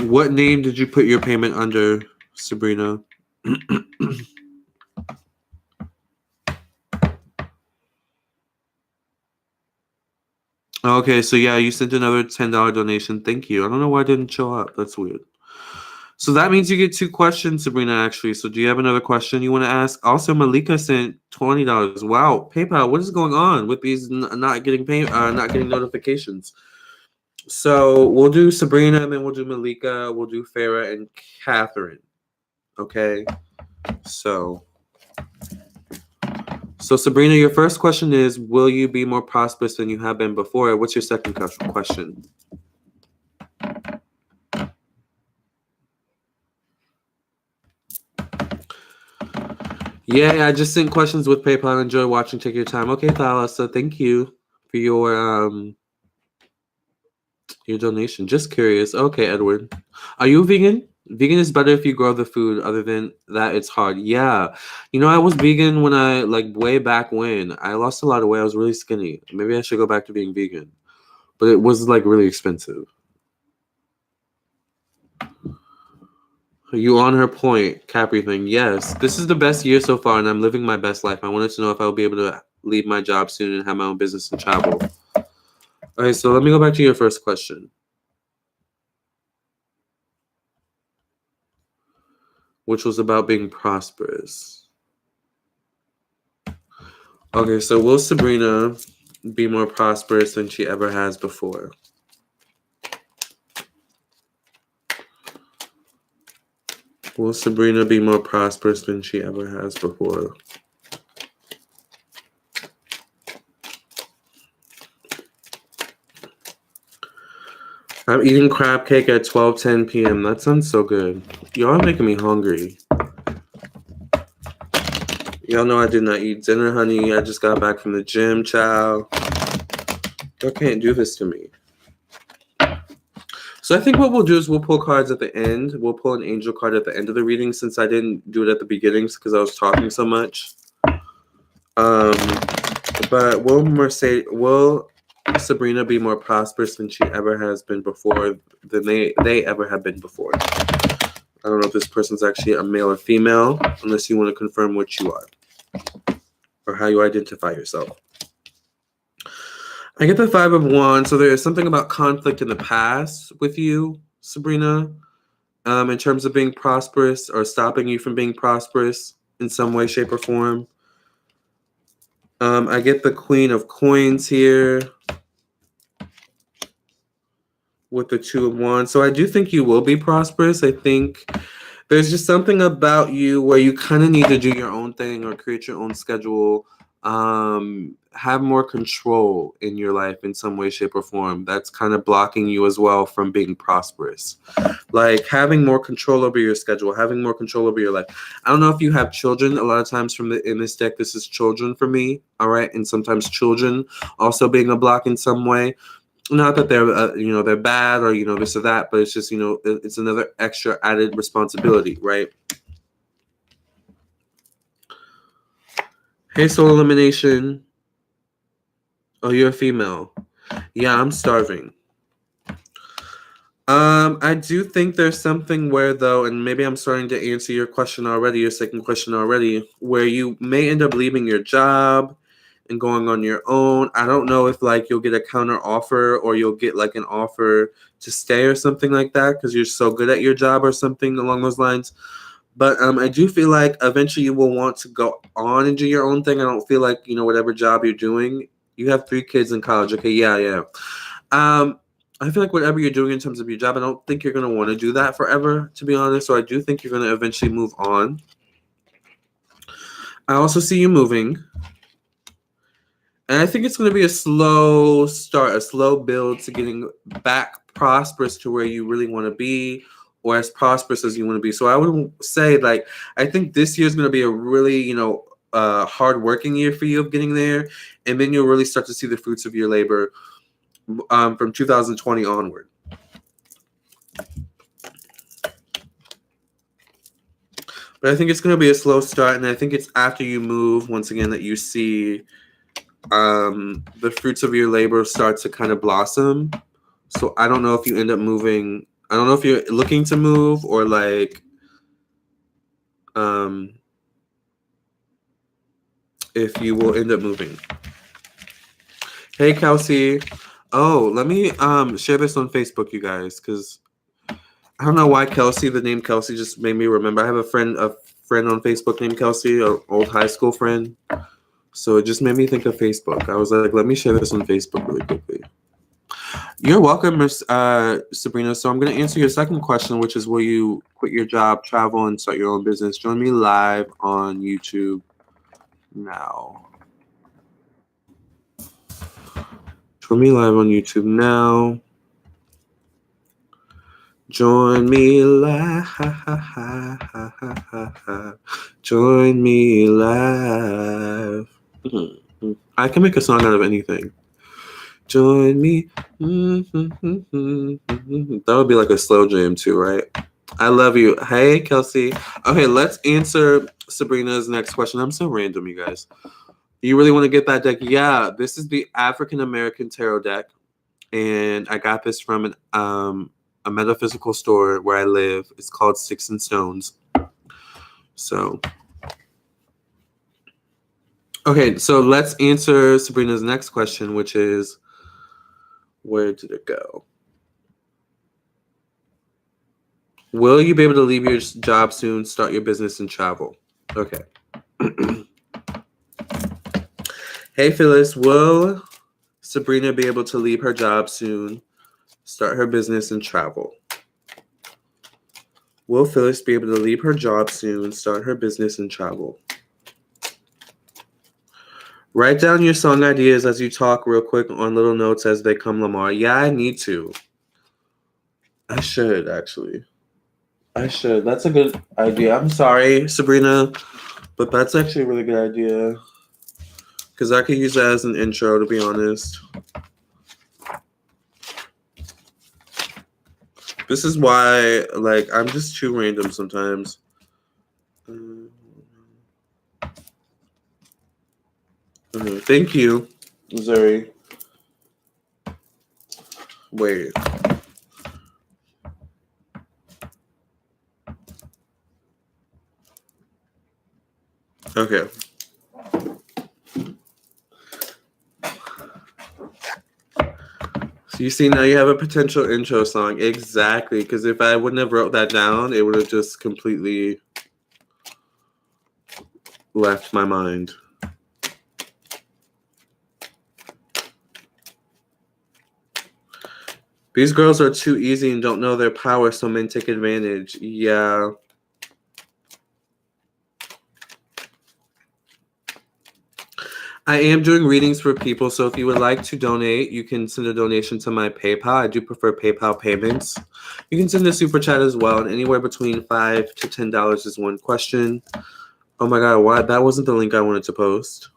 What name did you put your payment under, Sabrina? Okay, so yeah, you sent another $10 donation. Thank you. I don't know why it didn't show up. That's weird. So that means you get 2 questions, Sabrina, actually. So do you have another question you want to ask? Also, Malika sent $20. Wow, PayPal, what is going on with these not getting notifications? So we'll do Sabrina, and then we'll do Malika, we'll do Farah and Catherine. Okay. So Sabrina, your first question is, will you be more prosperous than you have been before? What's your second question? Yeah, I just sent questions with PayPal. Enjoy watching. Take your time. Okay, Thalassa, thank you for your donation. Just curious. Okay, Edward. Are you vegan? Vegan is better if you grow the food. Other than that, it's hard. Yeah. You know, I was vegan when way back when. I lost a lot of weight. I was really skinny. Maybe I should go back to being vegan. But it was really expensive. You on her point, Capri thing. Yes. This is the best year so far, and I'm living my best life. I wanted to know if I will be able to leave my job soon and have my own business and travel. Okay, so let me go back to your first question, which was about being prosperous. Okay, so will Sabrina be more prosperous than she ever has before? Will Sabrina be more prosperous than she ever has before? I'm eating crab cake at 12:10 p.m. That sounds so good. Y'all are making me hungry. Y'all know I did not eat dinner, honey. I just got back from the gym, child. Y'all can't do this to me. So I think what we'll do is we'll pull cards at the end. We'll pull an angel card at the end of the reading since I didn't do it at the beginning because I was talking so much. But will Sabrina be more prosperous than she ever has been before, than they ever have been before? I don't know if this person's actually a male or female, unless you want to confirm what you are or how you identify yourself. I get the 5 of Wands, so there is something about conflict in the past with you, Sabrina, in terms of being prosperous or stopping you from being prosperous in some way, shape, or form. I get the Queen of Coins here with the 2 of Wands. So I do think you will be prosperous. I think there's just something about you where you kind of need to do your own thing or create your own schedule, have more control in your life in some way, shape, or form. That's kind of blocking you as well from being prosperous. Like having more control over your schedule, having more control over your life. I don't know if you have children. A lot of times in this deck, this is children for me. All right. And sometimes children also being a block in some way. Not that they're, they're bad or, this or that, but it's just, it's another extra added responsibility, right? Hey, Soul Elimination. Oh, you're a female. Yeah, I'm starving. I do think there's something where, though, and maybe I'm starting to answer your question already, your second question already, where you may end up leaving your job and going on your own. I don't know if you'll get a counter offer or you'll get an offer to stay or something like that because you're so good at your job or something along those lines. But I do feel like eventually you will want to go on and do your own thing. I don't feel like, whatever job you're doing, you have 3 kids in college. Okay, yeah. I feel like whatever you're doing in terms of your job, I don't think you're going to want to do that forever, to be honest. So I do think you're going to eventually move on. I also see you moving. And I think it's going to be a slow start, a slow build to getting back prosperous to where you really want to be or as prosperous as you want to be. So I would say, I think this year is going to be a really, hard working year for you of getting there. And then you'll really start to see the fruits of your labor from 2020 onward. But I think it's going to be a slow start. And I think it's after you move, once again, that you see the fruits of your labor start to kind of blossom. So I don't know if you end up moving. I don't know if you're looking to move or if you will end up moving. Hey, Kelsey. Oh, let me share this on Facebook, you guys, because I don't know why Kelsey, the name Kelsey just made me remember. I have a friend on Facebook named Kelsey, an old high school friend. So it just made me think of Facebook. I was like, let me share this on Facebook really quickly. You're welcome, Miss Sabrina. So I'm going to answer your second question, which is, will you quit your job, travel, and start your own business? Join me live on YouTube now. Join me live on YouTube now. Join me live. Join me live. I can make a song out of anything. Join me. That would be like a slow jam too, right? I love you. Hey, Kelsey. Okay, let's answer Sabrina's next question. I'm so random, you guys. You really want to get that deck? Yeah, this is the African American Tarot deck. And I got this from a metaphysical store where I live. It's called Sticks and Stones. So, okay, so let's answer Sabrina's next question, which is, where did it go? Will you be able to leave your job soon, start your business, and travel? Okay. Hey, Phyllis, will Sabrina be able to leave her job soon, start her business, and travel? Will Phyllis be able to leave her job soon, start her business, and travel? Write down your song ideas as you talk real quick on little notes as they come, Lamarr. Yeah, I need to. I should, actually. I should. That's a good idea. I'm sorry, Sabrina, but that's actually a really good idea. Because I could use that as an intro, to be honest. This is why, like, I'm just too random sometimes. Thank you, Missouri. Wait. Okay. So you see, now you have a potential intro song. Exactly, because if I wouldn't have wrote that down, it would have just completely left my mind. These girls are too easy and don't know their power, so men take advantage. Yeah. I am doing readings for people, so if you would like to donate, you can send a donation to my PayPal. I do prefer PayPal payments. You can send a super chat as well, and anywhere between $5 to $10 is one question. Oh my God, why? That wasn't the link I wanted to post.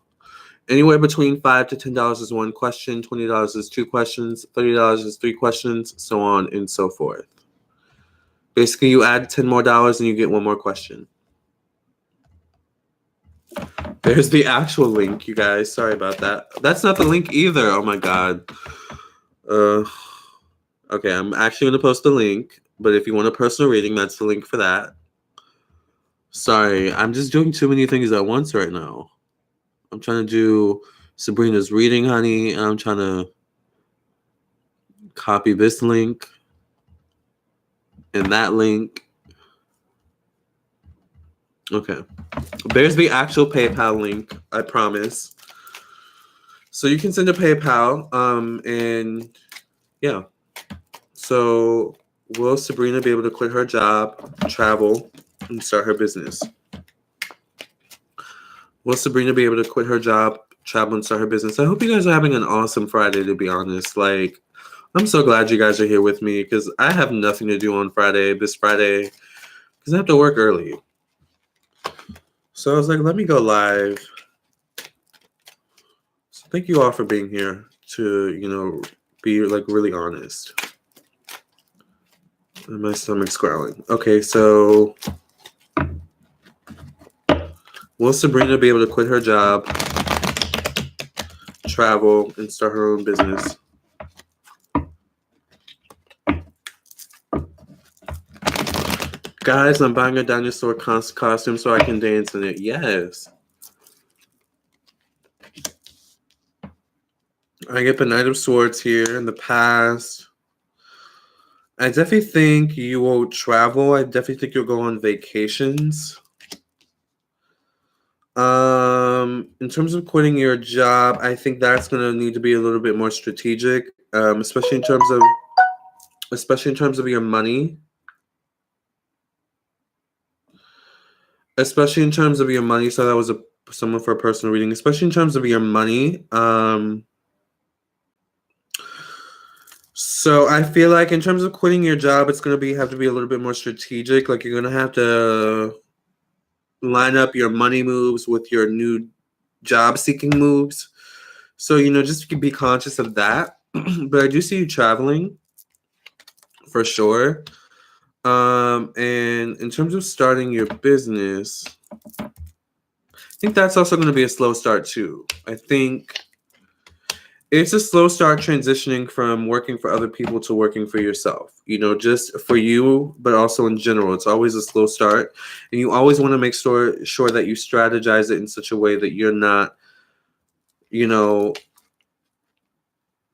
Anywhere between $5 to $10 is one question, $20 is two questions, $30 is three questions, so on and so forth. Basically, you add $10 more and you get one more question. There's the actual link, you guys. Sorry about that. That's not the link either. Oh my God. Okay, I'm actually going to post the link, but if you want a personal reading, that's the link for that. Sorry, I'm just doing too many things at once right now. I'm trying to do Sabrina's reading, honey, and I'm trying to copy this link and that link. Okay. There's the actual PayPal link, I promise. So you can send a PayPal, and yeah. So will Sabrina be able to quit her job, travel, and start her business? Will Sabrina be able to quit her job, travel, and start her business? I hope you guys are having an awesome Friday, to be honest. Like, I'm so glad you guys are here with me because I have nothing to do on this Friday, because I have to work early. So I was like, let me go live. So thank you all for being here to, be like really honest. And my stomach's growling. Okay, so will Sabrina be able to quit her job, travel, and start her own business? Guys, I'm buying a dinosaur costume so I can dance in it. Yes. I get the Knight of Swords here in the past. I definitely think you will travel. I definitely think you'll go on vacations. In terms of quitting your job, I think that's going to need to be a little bit more strategic, especially in terms of your money. Especially in terms of your money. So that was someone for a personal reading. Especially in terms of your money. So I feel like in terms of quitting your job, it's going to have to be a little bit more strategic. Like, you're going to have to line up your money moves with your new job seeking moves. So, just be conscious of that. But I do see you traveling for sure. And in terms of starting your business, I think that's also going to be a slow start too. I think it's a slow start transitioning from working for other people to working for yourself, just for you, but also in general. It's always a slow start. And you always want to make sure that you strategize it in such a way that you're not,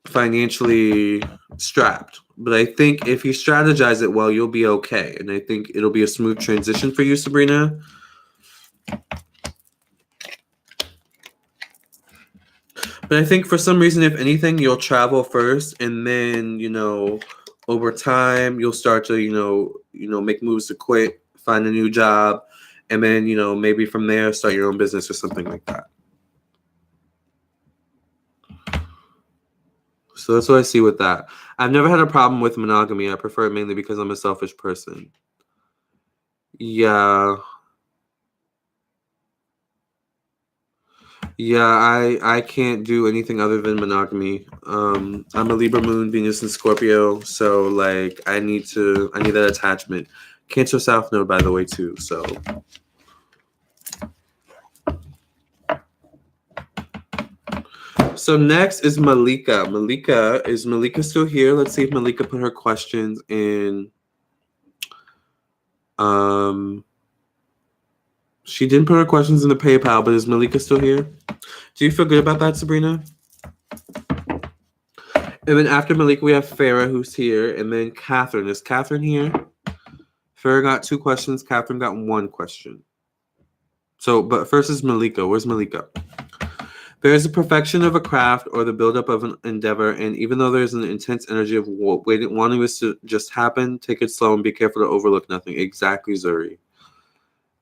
financially strapped. But I think if you strategize it well, you'll be okay. And I think it'll be a smooth transition for you, Sabrina. But I think for some reason, if anything, you'll travel first, and then over time you'll start to make moves to quit, find a new job, and then maybe from there start your own business or something like that. So that's what I see with that. I've never had a problem with monogamy. I prefer it mainly because I'm a selfish person. Yeah. Yeah, I can't do anything other than monogamy. I'm a Libra moon, Venus and Scorpio, so like I need that attachment. Cancer South Node, by the way, too. So next is Malika. Is Malika still here? Let's see if Malika put her questions in. She didn't put her questions in the PayPal, but is Malika still here? Do you feel good about that, Sabrina? And then after Malika, we have Farah, who's here, and then Catherine. Is Catherine here? Farah got 2 questions. Catherine got 1 question. So, but first is Malika. Where's Malika? There is a perfection of a craft or the buildup of an endeavor, and even though there's an intense energy of wanting this to just happen, take it slow and be careful to overlook nothing. Exactly, Zuri.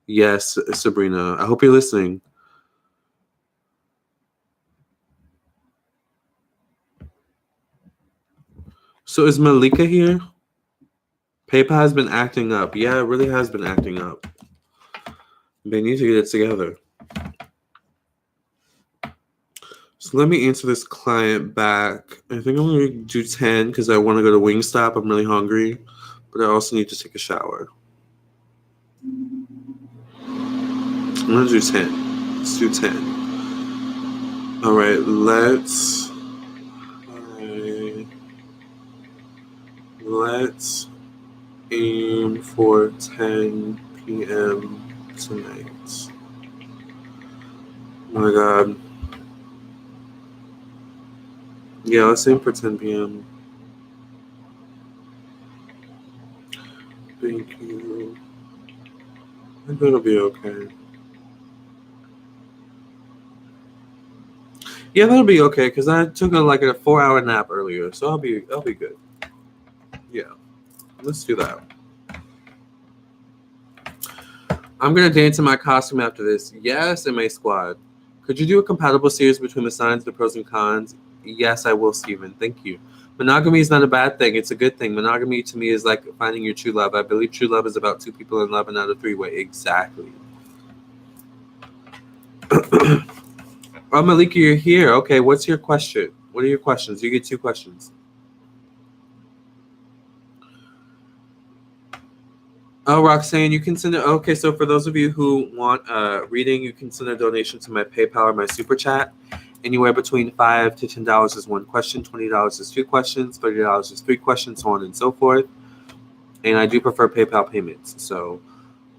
Yes, Sabrina. I hope you're listening. So is Malika here? PayPal has been acting up. Yeah, it really has been acting up. They need to get it together. So let me answer this client back. I think I'm going to do 10 because I want to go to Wingstop. I'm really hungry, but I also need to take a shower. I'm going to do 10. Let's do 10. All right, let's aim for 10 p.m. tonight. Oh my God. Yeah, let's aim for 10 p.m. Thank you. I think it'll be okay. Yeah, that'll be okay because I took a 4-hour nap earlier, so I'll be good. Yeah, let's do that. I'm gonna dance in my costume after this. Yes, MA Squad. Could you do a compatible series between the signs, the pros and cons? Yes, I will, Steven. Thank you. Monogamy is not a bad thing. It's a good thing. Monogamy to me is like finding your true love. I believe true love is about 2 people in love and not a 3-way. Exactly. Oh, Malika, you're here. Okay, what's your question? What are your questions? You get 2 questions. Oh, Roxanne, you can send it. Okay, so for those of you who want reading, you can send a donation to my PayPal or my Super Chat. Anywhere between $5 to $10 is 1 question, $20 is 2 questions, $30 is 3 questions, so on and so forth. And I do prefer PayPal payments. So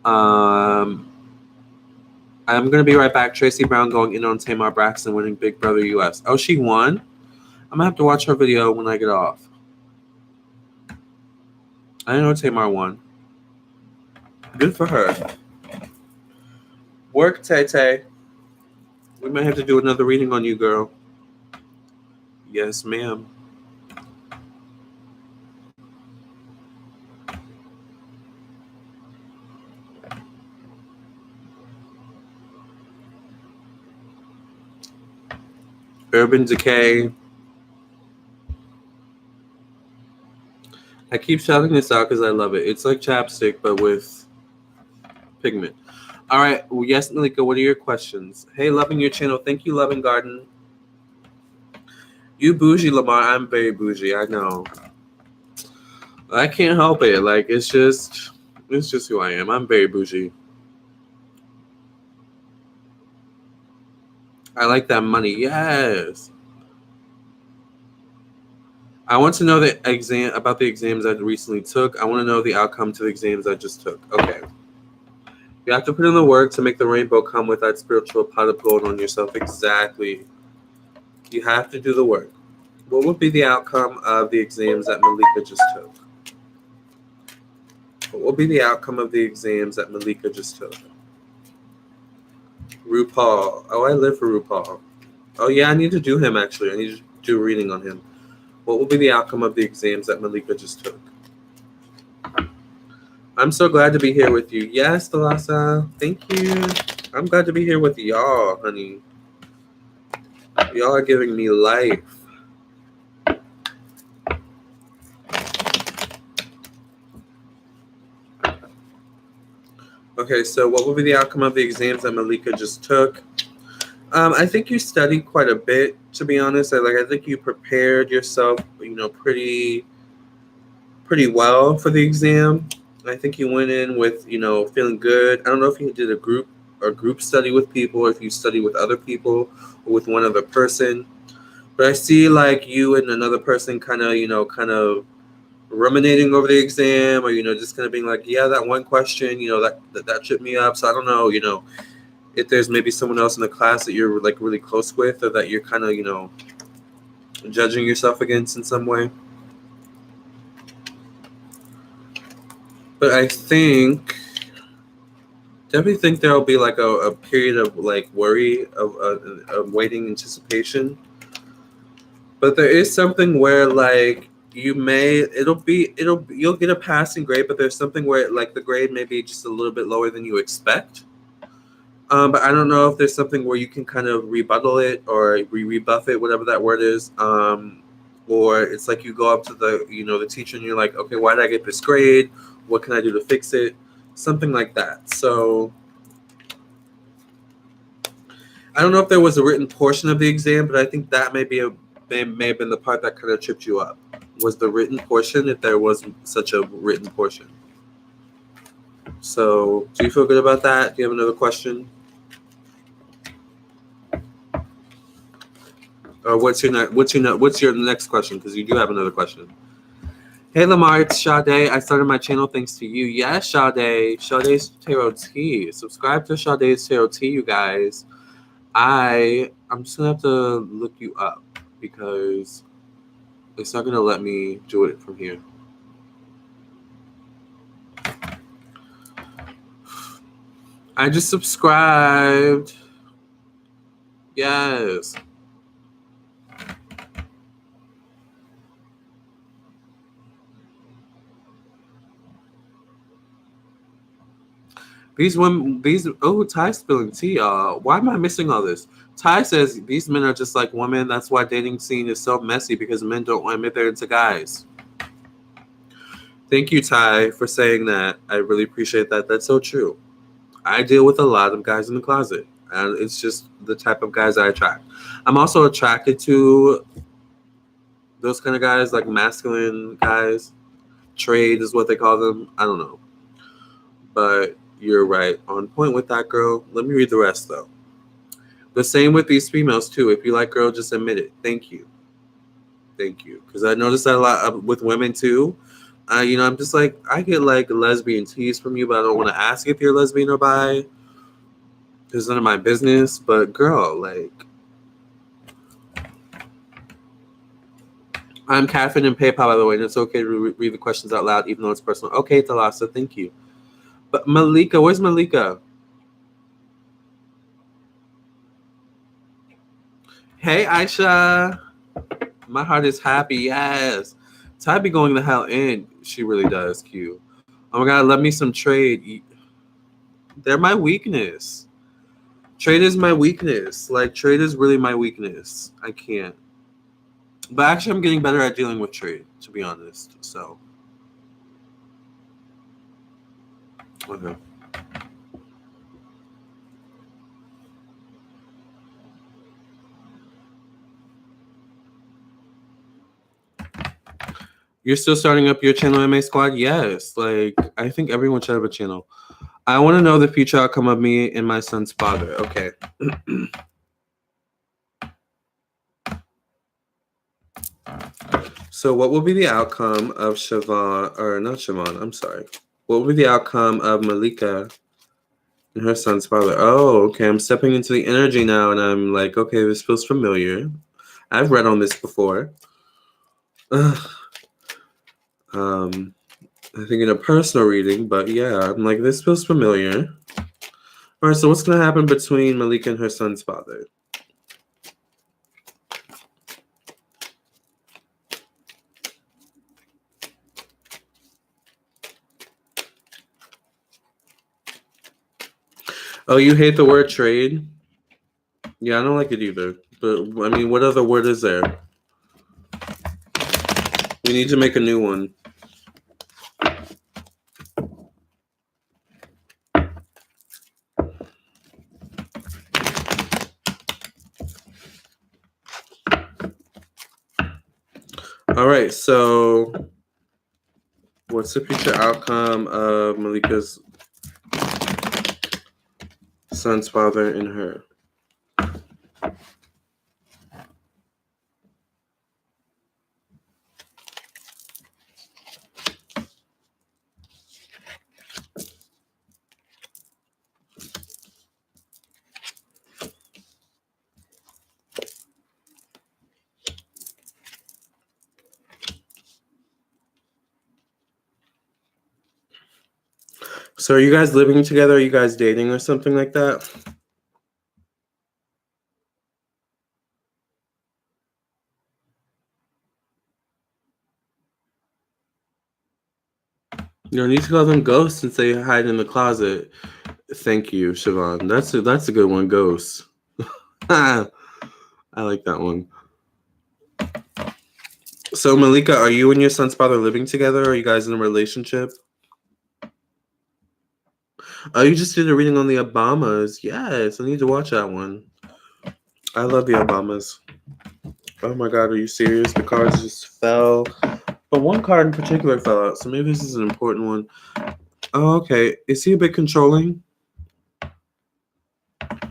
I'm going to be right back. Tracy Brown going in on Tamar Braxton winning Big Brother US. Oh, she won? I'm going to have to watch her video when I get off. I didn't know Tamar won. Good for her. Work, Tay-Tay. We might have to do another reading on you, girl. Yes, ma'am. Urban Decay. I keep shouting this out because I love it. It's like chapstick, but with pigment. All right. Well, yes, Malika, what are your questions? Hey, loving your channel. Thank you, Loving Garden. You bougie, Lamarr. I'm very bougie. I know. I can't help it. Like, it's just who I am. I'm very bougie. I like that money. Yes. I want to know about the exams I recently took. I want to know the outcome to the exams I just took. Okay. You have to put in the work to make the rainbow come with that spiritual pot of gold on yourself. Exactly. You have to do the work. What would be the outcome of the exams that Malika just took? What will be the outcome of the exams that Malika just took? RuPaul. Oh, I live for RuPaul. Oh yeah, I need to do him actually. I need to do a reading on him. What will be the outcome of the exams that Malika just took? I'm so glad to be here with you. Yes, Thalassa. Thank you. I'm glad to be here with y'all, honey. Y'all are giving me life. Okay, so what will be the outcome of the exams that Malika just took? I think you studied quite a bit, to be honest. I think you prepared yourself, pretty well for the exam. I think you went in with, feeling good. I don't know if you did a group study with people, or if you study with other people or with one other person. But I see like you and another person kind of ruminating over the exam, or just kind of being like, yeah, that one question, that tripped me up. So I don't know, if there's maybe someone else in the class that you're like really close with, or that you're kind of judging yourself against in some way. But I definitely think there'll be like a period of like worry, of waiting anticipation. But there is something where like you'll get a passing grade, but there's something where like the grade may be just a little bit lower than you expect. But I don't know if there's something where you can kind of rebuttal it or rebuff it, whatever that word is. Or it's like you go up to the teacher and you're like, okay, why did I get this grade? What can I do to fix it? Something like that. So I don't know if there was a written portion of the exam, but I think that may have been the part that kind of tripped you up. Was the written portion, if there was such a written portion. So do you feel good about that? Do you have another question? Or what's your next question? Because you do have another question. Hey Lamarr, it's Sade. I started my channel thanks to you. Yes, Sade. Sade's Tarot Tea. Subscribe to Sade's Tarot Tea, you guys. I'm just gonna have to look you up because it's not gonna let me do it from here. I just subscribed. Yes. Ty's spilling tea, y'all. Why am I missing all this? Ty says these men are just like women. That's why dating scene is so messy, because men don't admit they're into guys. Thank you, Ty, for saying that. I really appreciate that. That's so true. I deal with a lot of guys in the closet, and it's just the type of guys I attract. I'm also attracted to those kind of guys, like masculine guys. Trade is what they call them. I don't know. But you're right on point with that, girl. Let me read the rest, though. The same with these females, too. If you like girl, just admit it. Thank you. Thank you. Because I noticed that a lot with women, too. I'm just like, I get like lesbian tease from you, but I don't want to ask if you're lesbian or bi. It's none of my business. But girl, like, I'm Catherine in PayPal, by the way, and it's okay to read the questions out loud, even though it's personal. Okay, Thalassa, thank you. But Malika, where's Malika? Hey, Aisha. My heart is happy, yes. Ty be going the hell in. She really does, Q. Oh my God, love me some trade. They're my weakness. Trade is my weakness. Like, trade is really my weakness. I can't. But actually, I'm getting better at dealing with trade, to be honest. So, okay. You're still starting up your channel, MA Squad? Yes. Like, I think everyone should have a channel. I want to know the future outcome of me and my son's father. Okay. So what will be the outcome of I'm sorry. What will be the outcome of Malika and her son's father? Oh, okay. I'm stepping into the energy now, and I'm like, okay, this feels familiar. I've read on this before. I think in a personal reading, but yeah, I'm like, this feels familiar. All right, so what's going to happen between Malika and her son's father? Oh, you hate the word trade? Yeah, I don't like it either. But, I mean, what other word is there? We need to make a new one. All right, so what's the future outcome of Malika's son's father and her? So are you guys living together? Are you guys dating or something like that? You don't need to call them ghosts and say hide in the closet. Thank you, Siobhan. That's a good one, ghosts. I like that one. So Malika, are you and your son's father living together? Are you guys in a relationship? Oh, you just did a reading on the Obamas. Yes, I need to watch that one. I love the Obamas. Oh my god, are you serious? The cards just fell. But one card in particular fell out, so maybe this is an important one. Oh, okay. Is he a bit controlling? I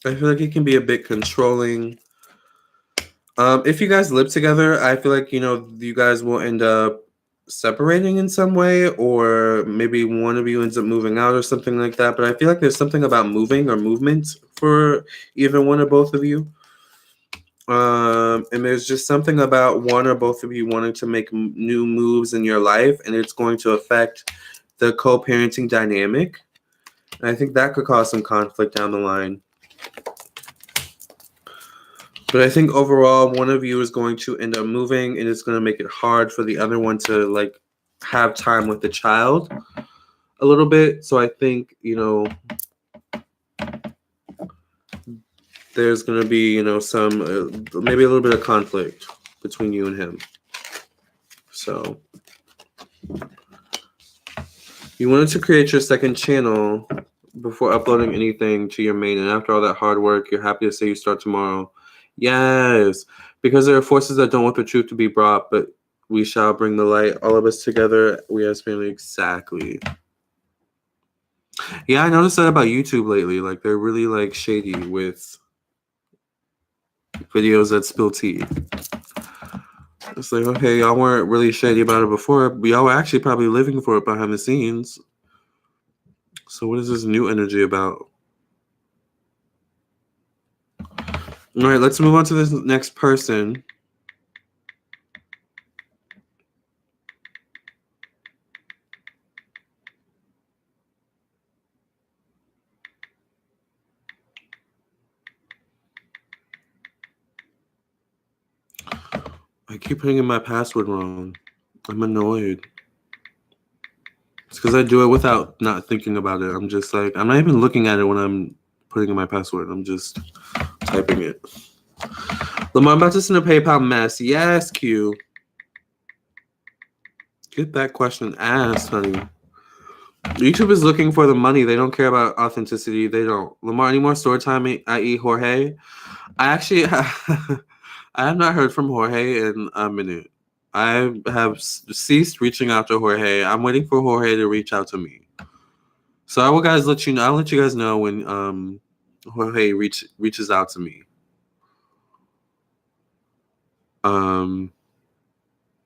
feel like he can be a bit controlling. If you guys live together, I feel like, you guys will end up separating in some way, or maybe one of you ends up moving out or something like that. But I feel like there's something about moving or movement for either one or both of you. And there's just something about one or both of you wanting to make new moves in your life, and it's going to affect the co-parenting dynamic. And I think that could cause some conflict down the line. But I think overall, one of you is going to end up moving, and it's going to make it hard for the other one to have time with the child a little bit. So I think, there's going to be, some maybe a little bit of conflict between you and him. So you wanted to create your second channel before uploading anything to your main, and after all that hard work, you're happy to say you start tomorrow. Yes, because there are forces that don't want the truth to be brought, but we shall bring the light. All of us together, we as family. Exactly. Yeah, I noticed that about YouTube lately. Like, they're really shady with videos that spill tea. It's like, okay, y'all weren't really shady about it before, but y'all were actually probably living for it behind the scenes. So what is this new energy about? All right, let's move on to this next person. I keep putting in my password wrong. I'm annoyed. It's because I do it without not thinking about it. I'm just like, I'm not even looking at it when I'm putting in my password. I'm just typing it. Lamarr, I'm about to send a PayPal mess. Yes, Q. Get that question asked, honey. YouTube is looking for the money. They don't care about authenticity. They don't. Lamarr, any more story time, i.e. Jorge? I actually I have not heard from Jorge in a minute. I have ceased reaching out to Jorge. I'm waiting for Jorge to reach out to me. So I will let you know. I'll let you guys know when Jorge reaches out to me.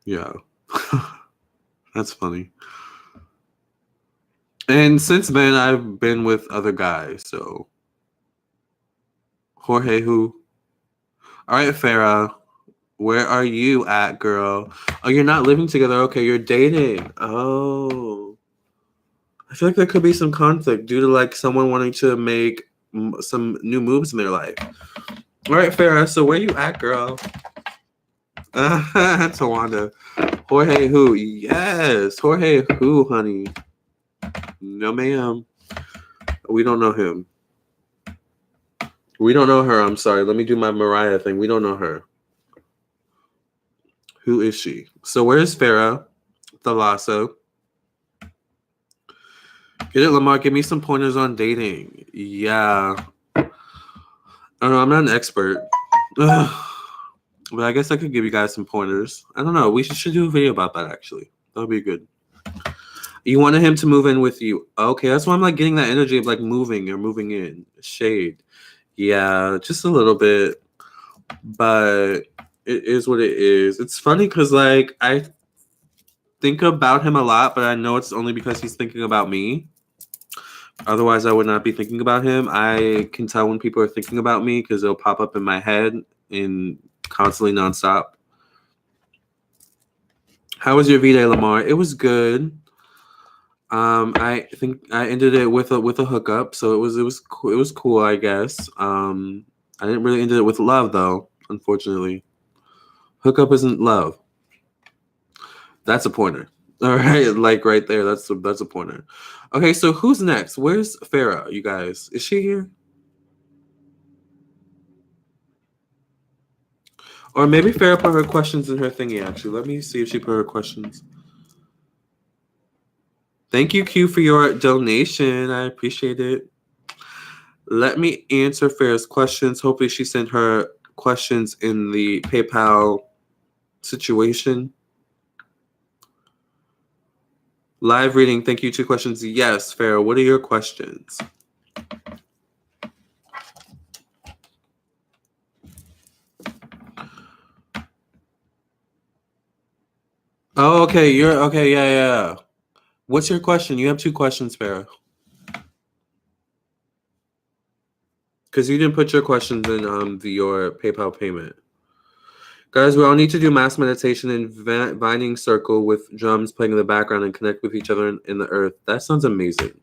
Yeah. That's funny. And since then I've been with other guys, so Jorge who? All right, Farah. Where are you at, girl? Oh, you're not living together. Okay, you're dating. Oh. I feel like there could be some conflict due to someone wanting to make some new moves in their life. All right, Farah. So where you at, girl? Tawanda. Jorge who? Yes. Jorge who, honey? No, ma'am. We don't know him. We don't know her. I'm sorry. Let me do my Mariah thing. We don't know her. Who is she? So where's Farah? Thalasso. Get it, Lamarr? Give me some pointers on dating. Yeah. I don't know. I'm not an expert. Ugh. But I guess I could give you guys some pointers. I don't know. We should do a video about that, actually. That would be good. You wanted him to move in with you. Okay, that's why I'm like getting that energy of like moving or moving in. Shade. Yeah, just a little bit. But it is what it is. It's funny because like I think about him a lot, but I know it's only because he's thinking about me. Otherwise, I would not be thinking about him. I can tell when people are thinking about me because it'll pop up in my head and constantly nonstop. How was your V-Day, Lamarr? It was good. I think I ended it with a hookup, so it was cool, I guess. I didn't really end it with love though, unfortunately. Hookup isn't love. That's a pointer. All right, like right there. That's a pointer. Okay, so who's next? Where's Farah, you guys? Is she here? Or maybe Farah put her questions in her thingy, actually. Let me see if she put her questions. Thank you, Q, for your donation. I appreciate it. Let me answer Farah's questions. Hopefully she sent her questions in the PayPal situation. Live reading. Thank you. 2 questions. Yes, Farah. What are your questions? Oh, okay. You're okay. Yeah. What's your question? You have 2 questions, Farah. Because you didn't put your questions in your PayPal payment. Guys, we all need to do mass meditation in binding circle with drums playing in the background and connect with each other in the earth. That sounds amazing.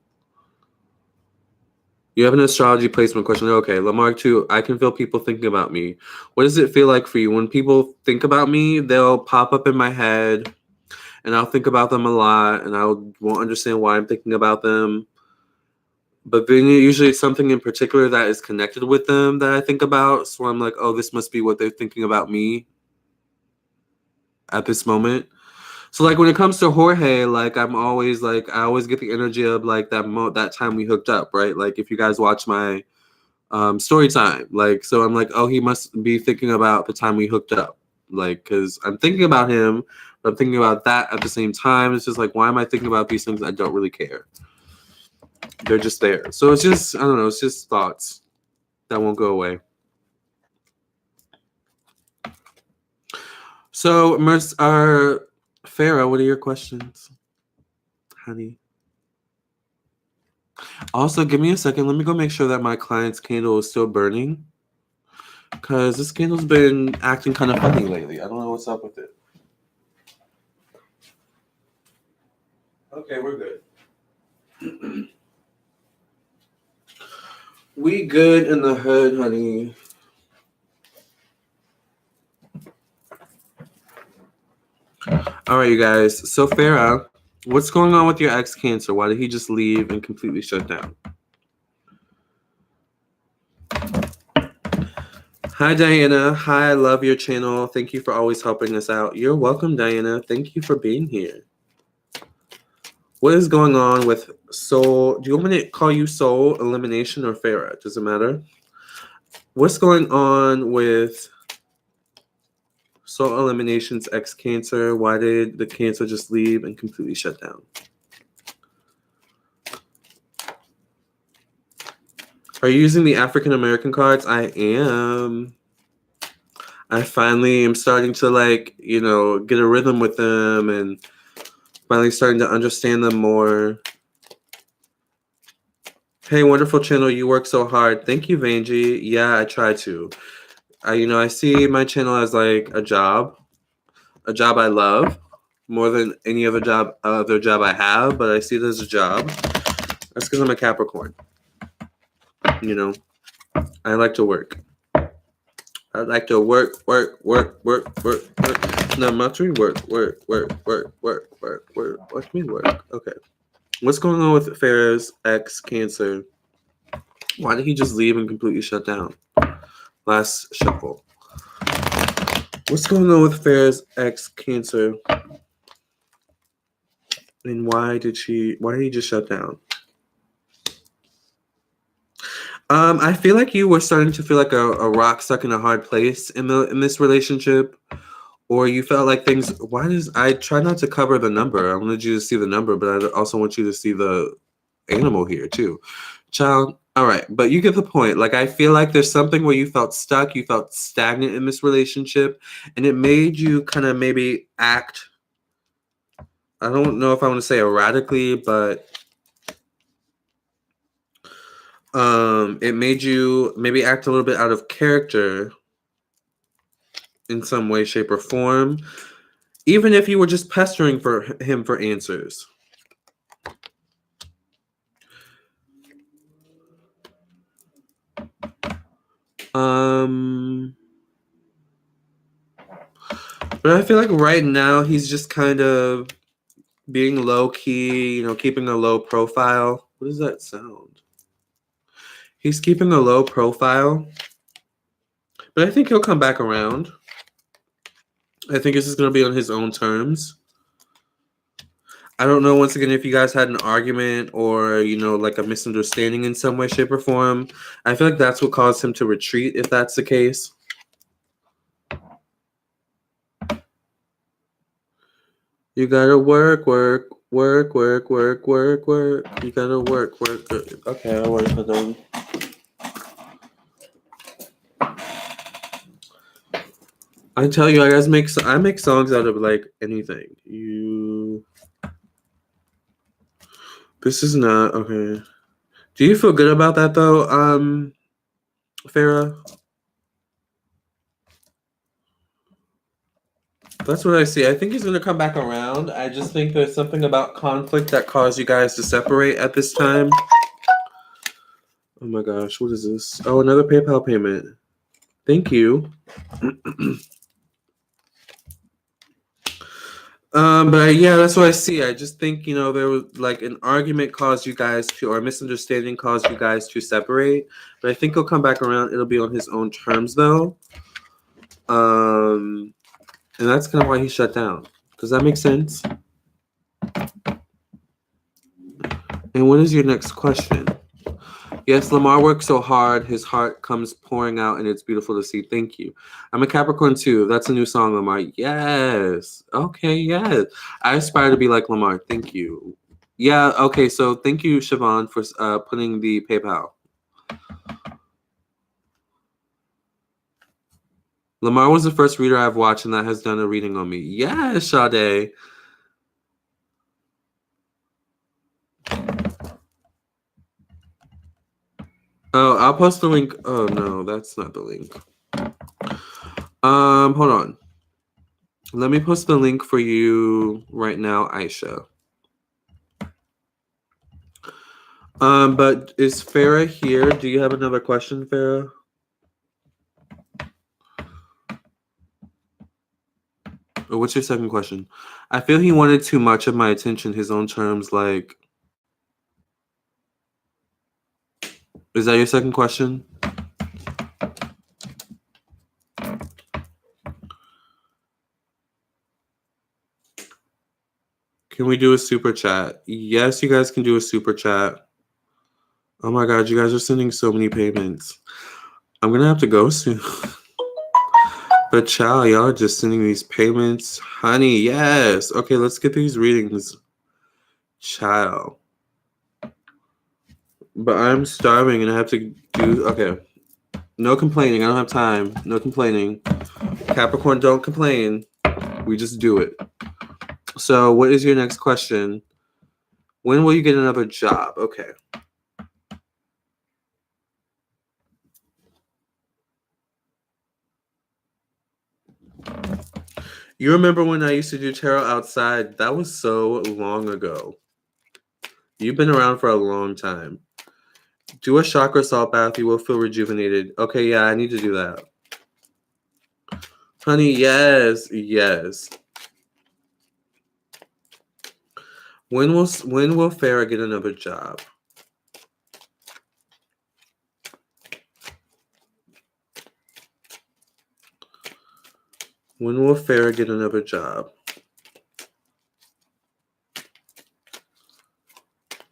You have an astrology placement question. Okay, Lamarr 2, I can feel people thinking about me. What does it feel like for you? When people think about me, they'll pop up in my head, and I'll think about them a lot, and I won't understand why I'm thinking about them. But then usually it's something in particular that is connected with them that I think about. So I'm like, oh, this must be what they're thinking about me at this moment. So like when it comes to Jorge, like I'm always like I always get the energy of like that time we hooked up, right? Like if you guys watch my story time, like so I'm like, oh, he must be thinking about the time we hooked up, like because I'm thinking about him, but I'm thinking about that at the same time. It's just like, why am I thinking about these things? I don't really care. They're just there. So it's just, I don't know, it's just thoughts that won't go away. So Farah, what are your questions, honey? Also, give me a second. Let me go make sure that my client's candle is still burning. Because this candle's been acting kind of funny lately. I don't know what's up with it. Okay, we're good. We good in the hood, honey. All right, you guys. So, Farah, what's going on with your ex-Cancer? Why did he just leave and completely shut down? Hi, Diana. Hi, I love your channel. Thank you for always helping us out. You're welcome, Diana. Thank you for being here. What is going on with soul? Do you want me to call you soul elimination or Farah? Does it matter? What's going on with soul elimination's ex-Cancer? Why did the Cancer just leave and completely shut down? Are you using the African American cards? I am. I finally am starting to get a rhythm with them and finally starting to understand them more. Hey, wonderful channel. You work so hard. Thank you, Vanjie. Yeah, I try to. I see my channel as like a job I love more than any other job I have, but I see it as a job. That's because I'm a Capricorn. I like to work. I'd like to work. Number 3, work. What mean work? Okay. What's going on with Farrah's ex Cancer? Why did he just leave and completely shut down? Last shuffle. What's going on with Farrah's ex Cancer? And why did he just shut down? I feel like you were starting to feel like a rock stuck in a hard place in this relationship. Or you felt like things. I try not to cover the number? I wanted you to see the number, but I also want you to see the animal here too. Child, all right, but you get the point. Like, I feel like there's something where you felt stuck, you felt stagnant in this relationship, and it made you kind of maybe act. I don't know if I want to say erratically, but it made you maybe act a little bit out of character in some way, shape, or form, even if you were just pestering him for answers. But I feel like right now he's just kind of being low key, keeping a low profile. What does that sound? He's keeping a low profile, but I think he'll come back around. I think this is going to be on his own terms. I don't know, once again, if you guys had an argument or, like a misunderstanding in some way, shape, or form. I feel like that's what caused him to retreat, if that's the case. You gotta work. You gotta work. Okay, I'll work for them. I tell you, I make songs out of like anything. This is not okay. Do you feel good about that though, Farrah? That's what I see. I think he's gonna come back around. I just think there's something about conflict that caused you guys to separate at this time. Oh my gosh, what is this? Oh, another PayPal payment. Thank you. But yeah, that's what I see. I just think, there was like an argument caused you guys to, or a misunderstanding caused you guys to separate. But I think he'll come back around. It'll be on his own terms though. And that's kind of why he shut down. Does that make sense? And what is your next question? Yes, Lamarr works so hard, his heart comes pouring out, and it's beautiful to see. Thank you. I'm a Capricorn too. That's a new song, Lamarr. Yes. Okay, yes. I aspire to be like Lamarr. Thank you. Yeah, okay, so thank you, Siobhan, for putting the PayPal. Lamarr was the first reader I've watched and that has done a reading on me. Yes, Sade. Oh, I'll post the link. Oh no, that's not the link. Hold on. Let me post the link for you right now, Aisha. But is Farrah here? Do you have another question, Farrah? Or what's your second question? I feel he wanted too much of my attention, his own terms, like. Is that your second question? Can we do a super chat? Yes, you guys can do a super chat. Oh my God, you guys are sending so many payments. I'm going to have to go soon. But child, y'all are just sending these payments. Honey, yes. Okay, let's get these readings. Child. But I'm starving and I have to do... Okay. No complaining. I don't have time. No complaining. Capricorn, don't complain. We just do it. So what is your next question? When will you get another job? Okay. You remember when I used to do tarot outside? That was so long ago. You've been around for a long time. Do a chakra salt bath. You will feel rejuvenated. Okay, yeah, I need to do that. Honey, yes, yes. When will Farrah get another job? When will Farrah get another job?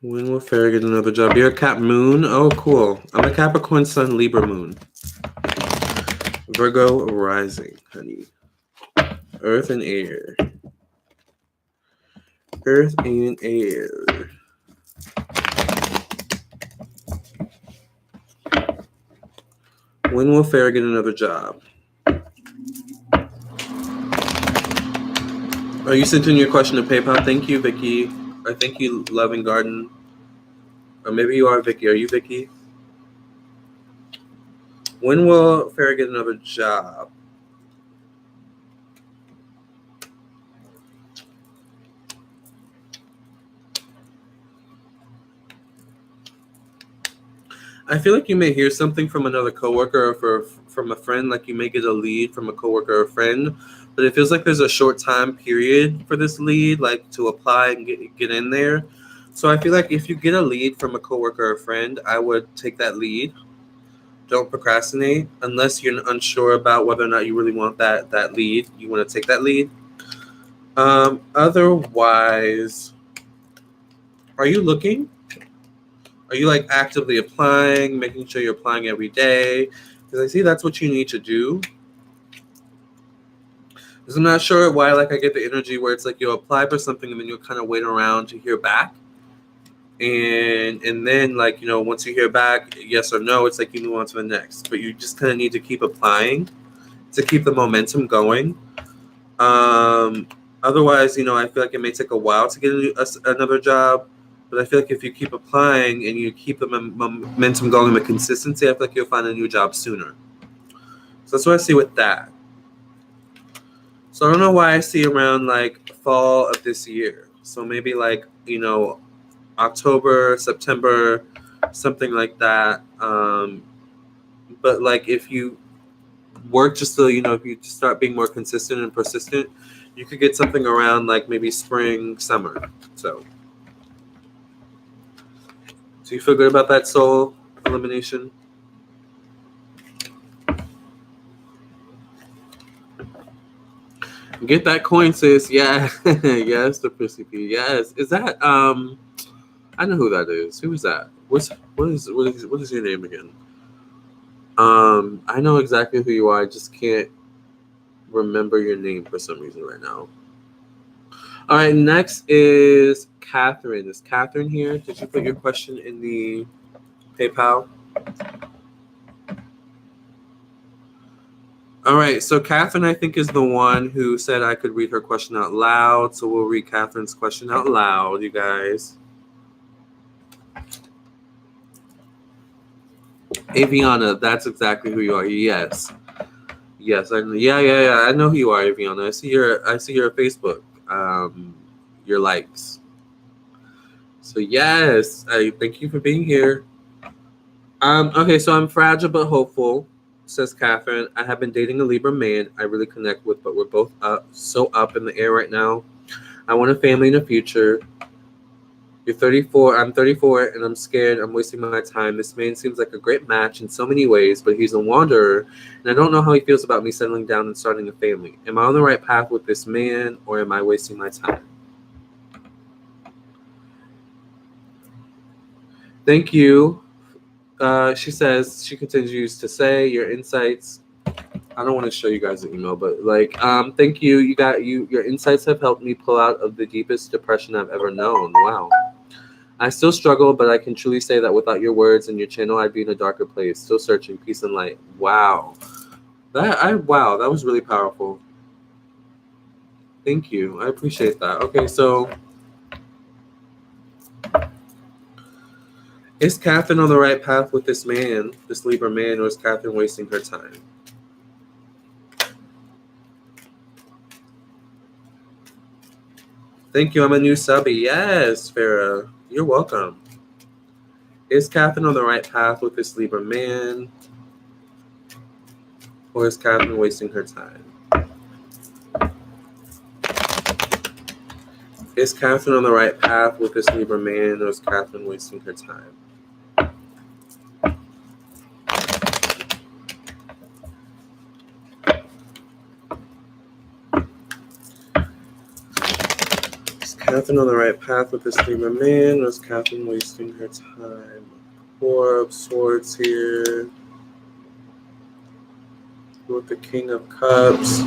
When will Farrah get another job? You're a Cap Moon? Oh, cool. I'm a Capricorn Sun, Libra Moon. Virgo Rising, honey. Earth and air. Earth and air. When will Farrah get another job? Are you sending your question to PayPal? Thank you, Vicky. Or thank you, Loving Garden. Or maybe you are Vicky. Are you Vicky? When will Farrah get another job? I feel like you may hear something from another coworker or from a friend, like you may get a lead from a coworker or friend, but it feels like there's a short time period for this lead, like to apply and get in there. So I feel like if you get a lead from a coworker or friend, I would take that lead. Don't procrastinate unless you're unsure about whether or not you really want that lead. You want to take that lead. Otherwise, are you looking? Are you like actively applying, making sure you're applying every day? Because I see that's what you need to do. Because I'm not sure why, like I get the energy where it's like you'll apply for something and then you'll kind of wait around to hear back. And then like, you know, once you hear back, yes or no, it's like you move on to the next. But you just kind of need to keep applying to keep the momentum going. Otherwise, you know, I feel like it may take a while to get another job. But I feel like if you keep applying and you keep the momentum going, the consistency, I feel like you'll find a new job sooner. So that's what I see with that. So I don't know why I see around like fall of this year. So maybe like, you know, October, September, something like that. But like if you work just to, you know, if you start being more consistent and persistent, you could get something around like maybe spring, summer. So do you feel good about that soul elimination? Get that coin, sis. Yeah. Yes, the Prissy P. Yes. Is that I know who that is. Who is that? What is your name again? I know exactly who you are. I just can't remember your name for some reason right now. All right, next is Catherine. Is Catherine here? Did you put your question in the PayPal? All right, so Catherine, I think, is the one who said I could read her question out loud. So we'll read Catherine's question out loud, you guys. Aviana, that's exactly who you are. Yes. Yes, I know. Yeah. I know who you are, Aviana. I see your Facebook, your likes. So yes, I thank you for being here. Okay, so I'm fragile but hopeful, says Catherine. I have been dating a Libra man I really connect with, but we're both so up in the air right now. I want a family in the future. You're 34. I'm 34, and I'm scared. I'm wasting my time. This man seems like a great match in so many ways, but he's a wanderer, and I don't know how he feels about me settling down and starting a family. Am I on the right path with this man, or am I wasting my time? Thank you. She says, she continues to say, your insights. I don't want to show you guys the email, but like, thank you. Your insights have helped me pull out of the deepest depression I've ever known. Wow. I still struggle, but I can truly say that without your words and your channel, I'd be in a darker place, still searching peace and light. Wow. That was really powerful. Thank you. I appreciate that. Okay, so is Catherine on the right path with this man, this Libra man, or is Catherine wasting her time? Thank you. I'm a new subby. Yes, Farrah. You're welcome. Is Catherine on the right path with this Libra man? Or is Catherine wasting her time? Is Catherine on the right path with this Libra man, or is Catherine wasting her time? Is Catherine on the right path with this Libra man, or is Catherine wasting her time? Four of Swords here. With the King of Cups. You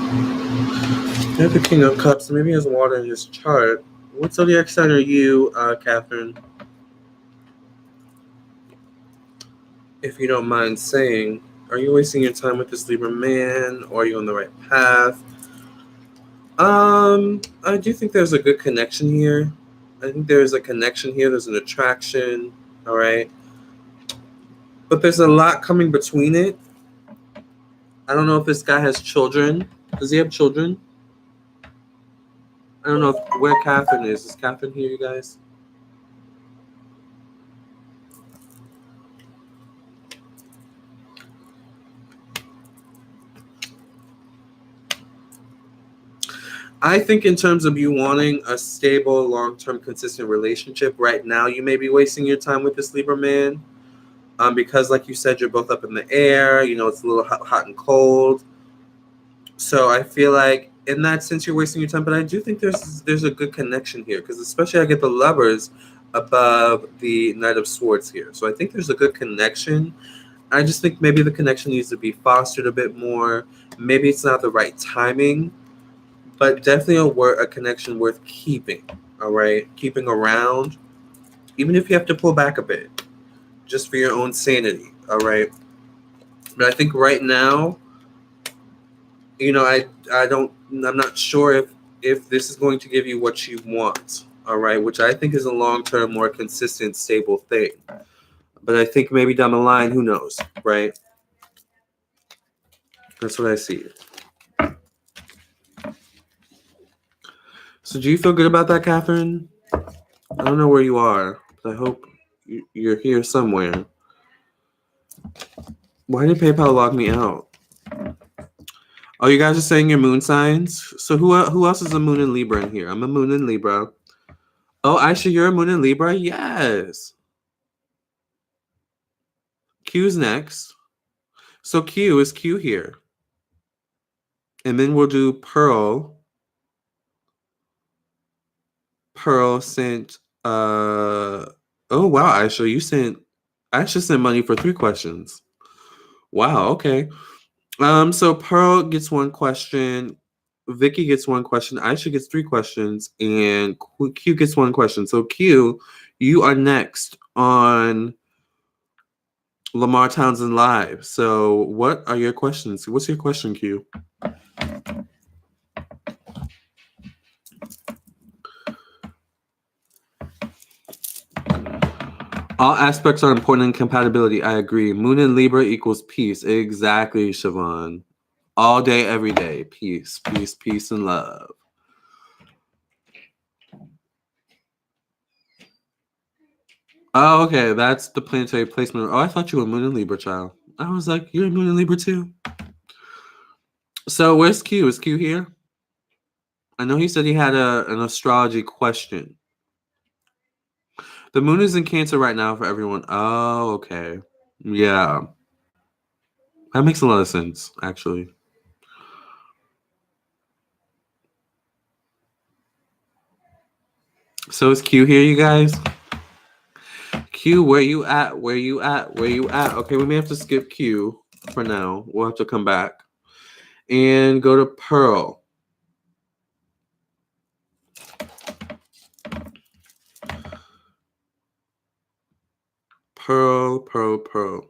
have the King of Cups. Maybe he has water in his chart. What zodiac sign are you, Catherine? If you don't mind saying, are you wasting your time with this Libra man, or are you on the right path? I do think there's a good connection here. I think there's a connection here. There's an attraction, all right? But there's a lot coming between it. I don't know if this guy has children. Does he have children? I don't know where Catherine is. Is Catherine here, you guys? I think in terms of you wanting a stable, long-term, consistent relationship, right now you may be wasting your time with this Libra man. Because like you said, you're both up in the air. You know, it's a little hot and cold. So I feel like in that sense you're wasting your time. But I do think there's a good connection here, because especially I get the Lovers above the Knight of Swords here. So I think there's a good connection. I just think maybe the connection needs to be fostered a bit more. Maybe it's not the right timing, but definitely a connection worth keeping, all right? Keeping around, even if you have to pull back a bit, just for your own sanity, all right? But I think right now, you know, I'm not sure if this is going to give you what you want, all right? Which I think is a long-term, more consistent, stable thing. But I think maybe down the line, who knows, right? That's what I see. So do you feel good about that, Catherine? I don't know where you are, but I hope you're here somewhere. Why did PayPal log me out? Oh, you guys are saying your moon signs? So who else is a moon in Libra in here? I'm a moon in Libra. Oh, Aisha, you're a moon in Libra? Yes. Q's next. So Q is Q here. And then we'll do Pearl. Pearl sent oh wow, Aisha, Aisha sent money for 3 questions. Wow, okay. So Pearl gets 1 question, Vicky gets 1 question, Aisha gets 3 questions, and Q gets 1 question. So Q, you are next on Lamarr Townsend Live. So what are your questions? What's your question, Q? All aspects are important in compatibility. I agree. Moon in Libra equals peace. Exactly, Siobhan. All day, every day. Peace, peace, peace, and love. Oh, okay. That's the planetary placement. Oh, I thought you were Moon in Libra, child. I was like, you're Moon in Libra too? So where's Q? Is Q here? I know he said he had an astrology question. The moon is in Cancer right now for everyone. Oh, okay. Yeah. That makes a lot of sense, actually. So is Q here, you guys? Q, where you at? Where you at? Where you at? Okay, we may have to skip Q for now. We'll have to come back. And go to Pearl. Pearl, Pearl, Pearl.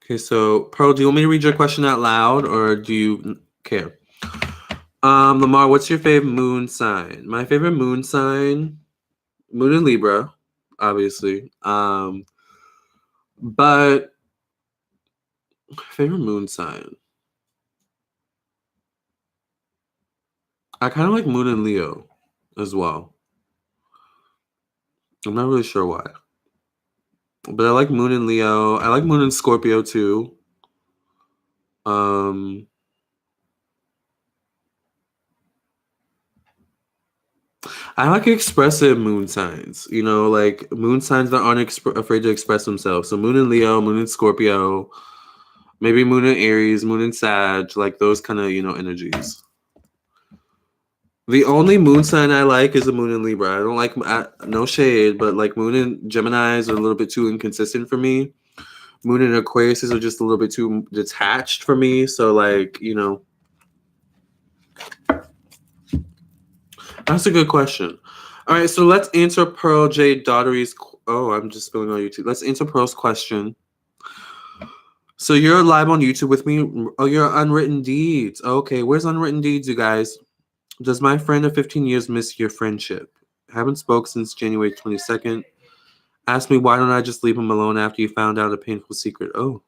Okay, so Pearl, do you want me to read your question out loud, or do you care? Lamarr, what's your favorite moon sign? My favorite moon sign, Moon in Libra, obviously. But favorite moon sign, I kind of like Moon in Leo as well. I'm not really sure why, but I like Moon in Leo. I like Moon in Scorpio too. I like expressive moon signs, you know, like moon signs that aren't afraid to express themselves. So moon in Leo, moon in Scorpio, maybe moon in Aries, moon in Sag, like those kind of, you know, energies. The only moon sign I like is the moon in Libra. I don't like, no shade, but like moon in Geminis are a little bit too inconsistent for me. Moon in Aquarius are just a little bit too detached for me. So like, you know, that's a good question. All right, so let's answer Pearl J. Daughtery's. Oh, I'm just spilling on YouTube. Let's answer Pearl's question. So you're live on YouTube with me. Oh, you're Unwritten Deeds. Okay, where's Unwritten Deeds, you guys? Does my friend of 15 years miss your friendship? Haven't spoke since January 22nd. Asked me why don't I just leave him alone after you found out a painful secret. Oh,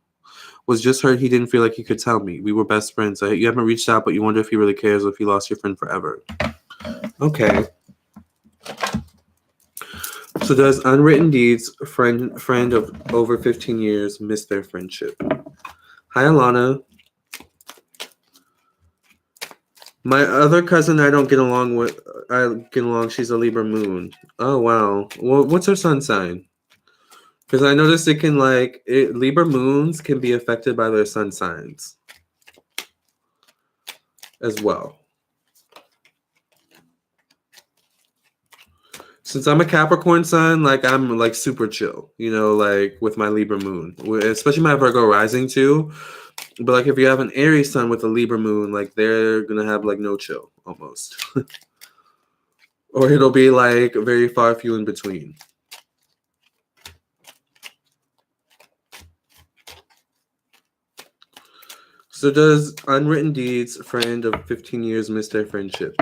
was just hurt he didn't feel like he could tell me. We were best friends. You haven't reached out, but you wonder if he really cares or if you lost your friend forever. Okay. So does Unwritten Deeds, friend of over 15 years, miss their friendship? Hi, Alana. My other cousin I don't get along with. She's a Libra moon. Oh, wow. Well, what's her sun sign? Because I noticed it can Libra moons can be affected by their sun signs as well. Since I'm a Capricorn sun, like I'm like super chill, you know, like with my Libra moon, especially my Virgo rising too. But like if you have an Aries sun with a Libra moon, like they're gonna have like no chill almost, or it'll be like very far few in between. So does Unwritten Deeds, friend of 15 years, miss their friendship?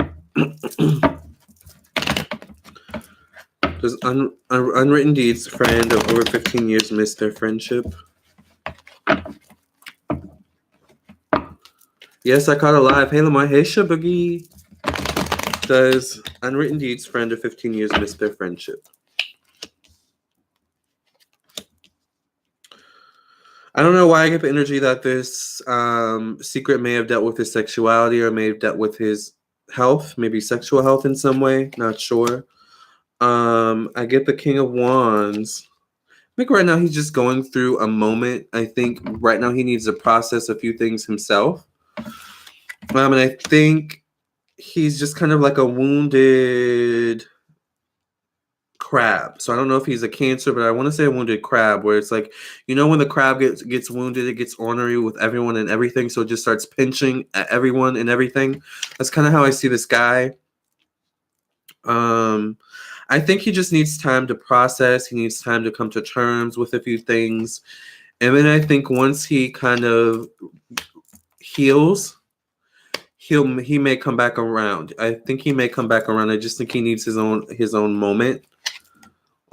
Does Unwritten Deeds, friend of over 15 years, miss their friendship? Yes, I caught a live. Hey, Lamarr. Hey, Shaboogie. Does Unwritten Deeds, friend of 15 years, miss their friendship? I don't know why I get the energy that this secret may have dealt with his sexuality or may have dealt with his health, maybe sexual health in some way. Not sure. I get the King of Wands. I think right now he's just going through a moment. I think right now he needs to process a few things himself. And I think he's just kind of like a wounded crab. So I don't know if he's a Cancer, but I want to say a wounded crab, where it's like, you know, when the crab gets wounded, it gets ornery with everyone and everything. So it just starts pinching at everyone and everything. That's kind of how I see this guy. I think he just needs time to process. He needs time to come to terms with a few things. And then I think once he kind of heals, he may come back around. I think he may come back around. I just think he needs his own moment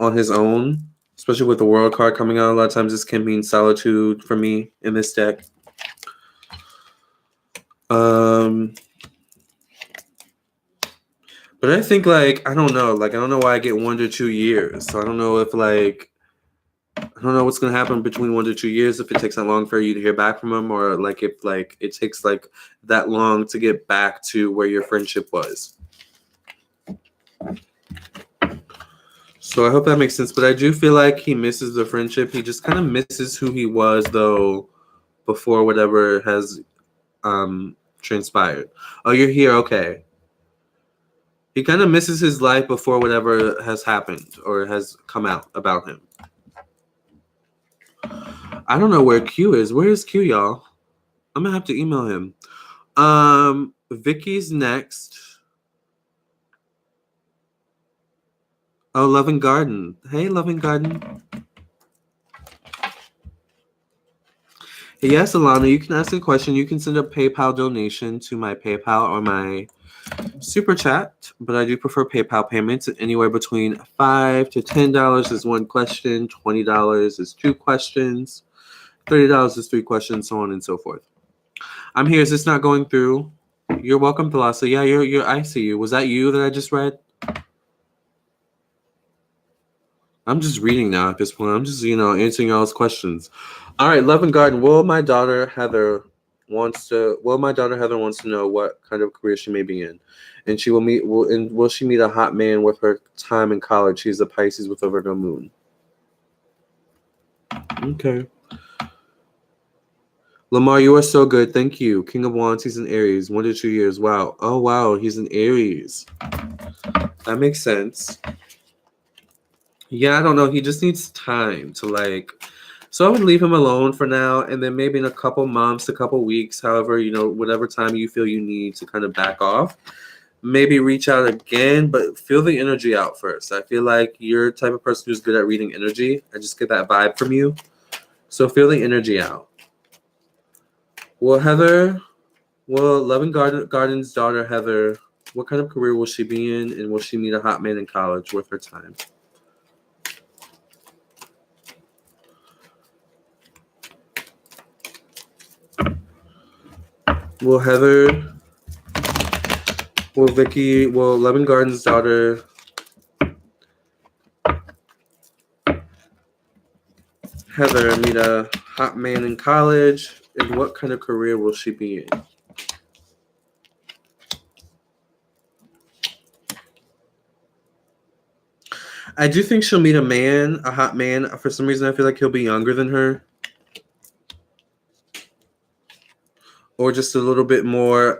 on his own, especially with the World card coming out. A lot of times this can mean solitude for me in this deck. But I think, like, I don't know why I get 1 to 2 years. So I don't know if, like, I don't know what's going to happen between 1 to 2 years, if it takes that long for you to hear back from him, or, like, if, like, it takes, like, that long to get back to where your friendship was. So I hope that makes sense. But I do feel like he misses the friendship. He just kind of misses who he was, though, before whatever has transpired. Oh, you're here. Okay. He kind of misses his life before whatever has happened or has come out about him. I don't know where Q is. Where is Q, y'all? I'm gonna have to email him. Vicky's next. Oh, Loving Garden. Hey, Loving Garden. Yes, Alana, you can ask a question. You can send a PayPal donation to my PayPal or my Super Chat, but I do prefer PayPal payments. Anywhere between $5 to $10 is one question, $20 is two questions, $30 is three questions, so on and so forth. I'm here. Is this not going through? You're welcome, Thalassa. Yeah, you're. I see you. Was that you that I just read? I'm just reading now at this point. I'm just, answering y'all's questions. All right, Love and Garden. Will my daughter Heather my daughter Heather wants to know what kind of career she may be in. And will she meet a hot man with her time in college? She's a Pisces with a Virgo moon. Okay. Lamarr, you are so good. Thank you. King of Wands, he's in Aries. 1 to 2 years. Wow. Oh, wow. He's in Aries. That makes sense. Yeah, I don't know. He just needs time to like... So I would leave him alone for now, and then maybe in a couple months, a couple weeks, however, whatever time you feel you need to kind of back off, maybe reach out again, but feel the energy out first. I feel like you're the type of person who's good at reading energy. I just get that vibe from you. So feel the energy out. Well, Loving Garden's daughter, Heather, what kind of career will she be in, and will she meet a hot man in college worth her time? Will Loving Garden's daughter Heather meet a hot man in college, and what kind of career will she be in? I do think she'll meet a hot man. For some reason, I feel like he'll be younger than her. Or just a little bit more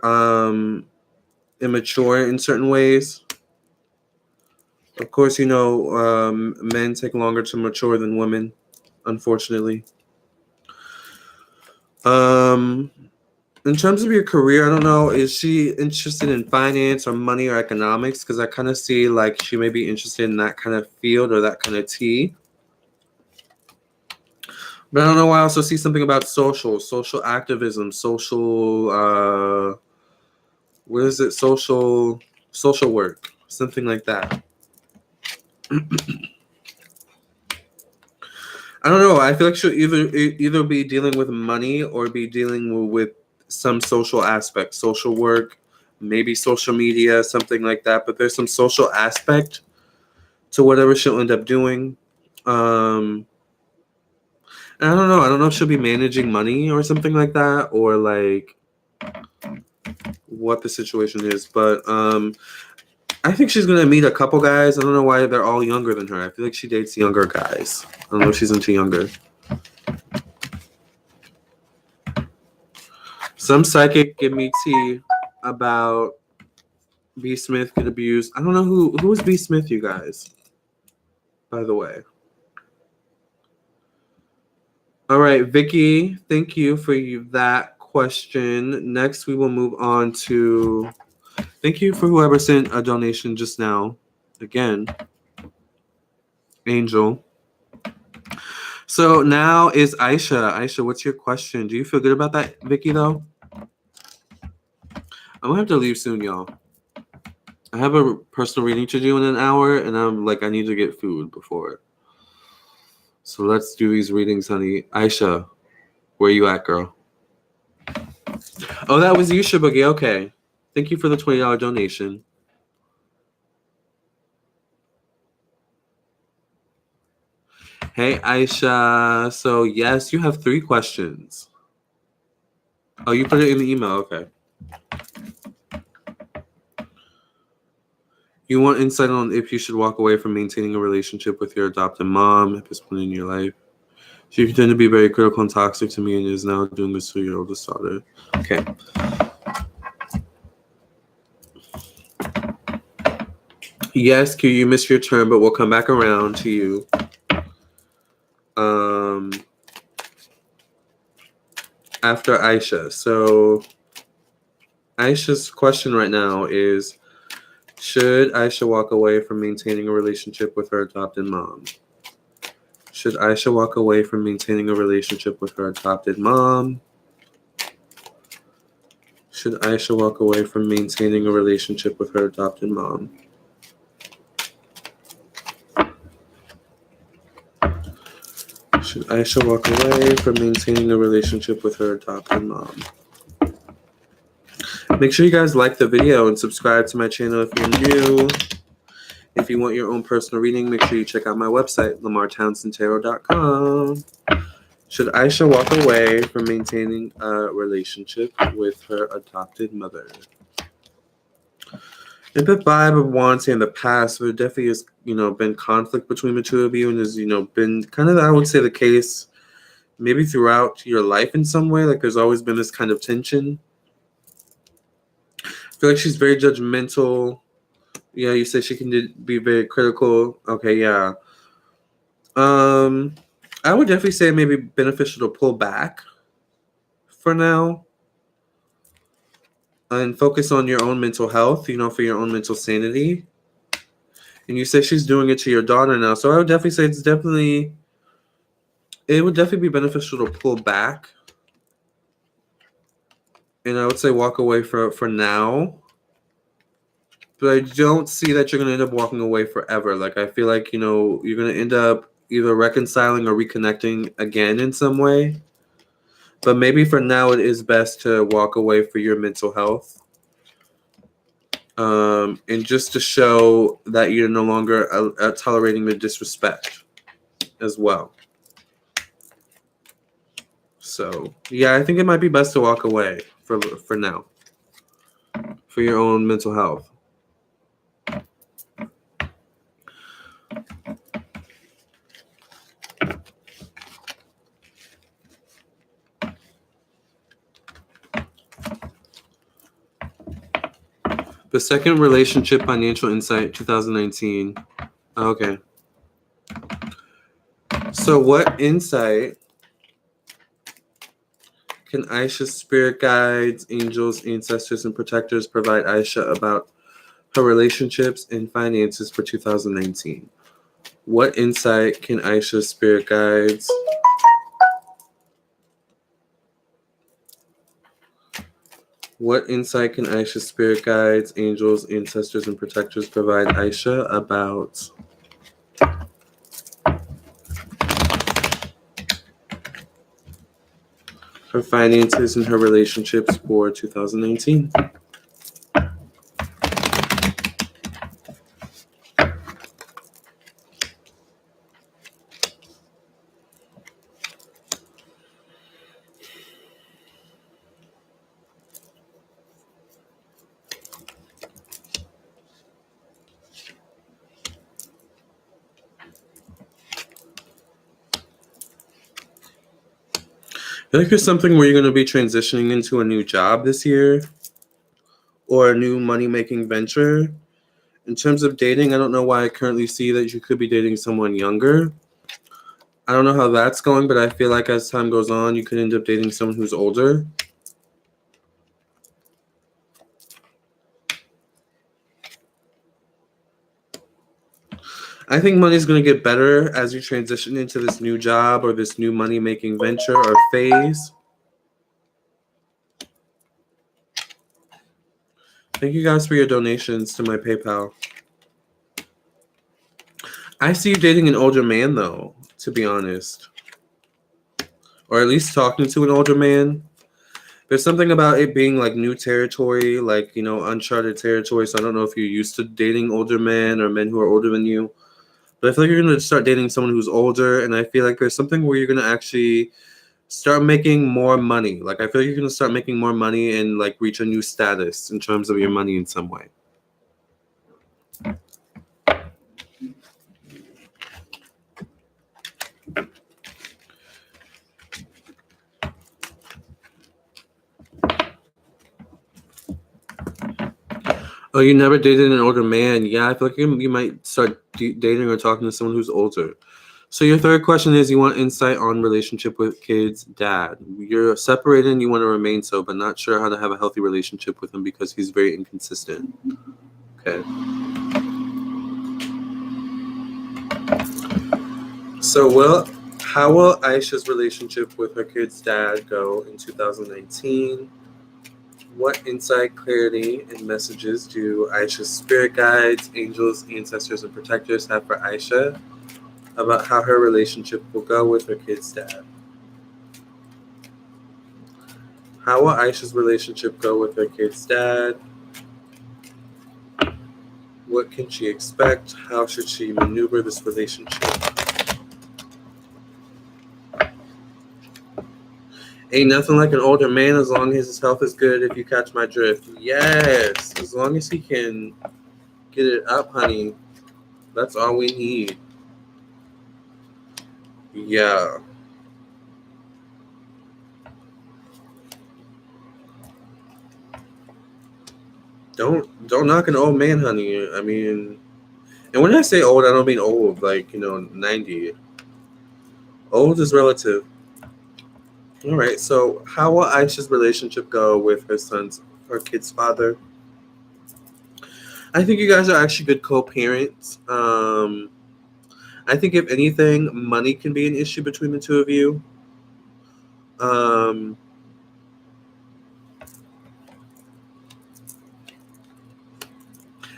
immature in certain ways. Of course, men take longer to mature than women, unfortunately. In terms of your career, I don't know, is she interested in finance or money or economics? Because I kind of see like she may be interested in that kind of field or that kind of tea. But I don't know why I also see something about social activism, social work, something like that. I don't know. I feel like she'll either be dealing with money or be dealing with some social aspect, social work, maybe social media, something like that. But there's some social aspect to whatever she'll end up doing. I don't know. I don't know if she'll be managing money or something like that, or like what the situation is. But I think she's gonna meet a couple guys. I don't know why they're all younger than her. I feel like she dates younger guys. I don't know if she's into younger. Some psychic give me tea about B. Smith get abused. I don't know who is B. Smith, you guys. By the way. All right, Vicky, thank you for that question. Next, we will move on to... Thank you for whoever sent a donation just now. Again, Angel. So now is Aisha. Aisha, what's your question? Do you feel good about that, Vicky, though? I'm going to have to leave soon, y'all. I have a personal reading to do in an hour, and I'm like, I need to get food before it. So let's do these readings, honey. Aisha, where you at, girl? Oh, that was you, Shibugi. Okay. Thank you for the $20 donation. Hey, Aisha. So, yes, you have 3 questions. Oh, you put it in the email. Okay. You want insight on if you should walk away from maintaining a relationship with your adopted mom at this point in your life. She pretended to be very critical and toxic to me and is now doing this to your oldest daughter. Okay. Yes, Q, you missed your turn, but we'll come back around to you. After Aisha. So Aisha's question right now is, should Aisha walk away from maintaining a relationship with her adopted mom? Should Aisha walk away from maintaining a relationship with her adopted mom? Should Aisha walk away from maintaining a relationship with her adopted mom? Should Aisha walk away from maintaining a relationship with her adopted mom? Make sure you guys like the video and subscribe to my channel if you're new. If you want your own personal reading, make sure you check out my website, LamarrTownsendTarot.com. Should Aisha walk away from maintaining a relationship with her adopted mother? If the vibe of wanting in the past, there definitely has, been conflict between the two of you, and has, been kind of, I would say, the case maybe throughout your life in some way. Like there's always been this kind of tension. I feel like she's very judgmental. Yeah, you say she can be very critical. Okay, yeah. I would definitely say maybe beneficial to pull back for now and focus on your own mental health, for your own mental sanity. And you say she's doing it to your daughter now. So I would definitely say it would definitely be beneficial to pull back. And I would say walk away for now. But I don't see that you're going to end up walking away forever. Like, I feel like, you're going to end up either reconciling or reconnecting again in some way. But maybe for now, it is best to walk away for your mental health. And just to show that you're no longer tolerating the disrespect as well. So, yeah, I think it might be best to walk away for now. For your own mental health. The second relationship financial insight 2019. Okay. So what insight can Aisha's spirit guides, angels, ancestors, and protectors provide Aisha about her relationships and finances for 2019? What insight can Aisha's spirit guides, angels, ancestors, and protectors provide Aisha about her finances and her relationships for 2019? I think there's something where you're going to be transitioning into a new job this year or a new money-making venture. In terms of dating, I don't know why I currently see that you could be dating someone younger. I don't know how that's going, but I feel like as time goes on, you could end up dating someone who's older. I think money's going to get better as you transition into this new job or this new money-making venture or phase. Thank you guys for your donations to my PayPal. I see you dating an older man, though, to be honest. Or at least talking to an older man. There's something about it being like new territory, like, uncharted territory. So I don't know if you're used to dating older men or men who are older than you. But I feel like you're going to start dating someone who's older. And I feel like there's something where you're going to actually start making more money. Like, I feel like you're going to start making more money and, like, reach a new status in terms of your money in some way. Oh, you never dated an older man? Yeah, I feel like you might start dating or talking to someone who's older. So your third question is you want insight on relationship with kid's dad. You're separated and you want to remain so, but not sure how to have a healthy relationship with him because he's very inconsistent. Okay. So how will Aisha's relationship with her kid's dad go in 2019? What insight, clarity, and messages do Aisha's spirit guides, angels, ancestors, and protectors have for Aisha about how her relationship will go with her kid's dad? How will Aisha's relationship go with her kid's dad? What can she expect? How should she maneuver this relationship? Ain't nothing like an older man as long as his health is good, if you catch my drift. Yes, as long as he can get it up, honey. That's all we need. Yeah. Don't knock an old man, honey. I mean, and when I say old, I don't mean old, like, 90. Old is relative. All right, so how will Aisha's relationship go with her kid's father? I think you guys are actually good co-parents. I think if anything, money can be an issue between the two of you.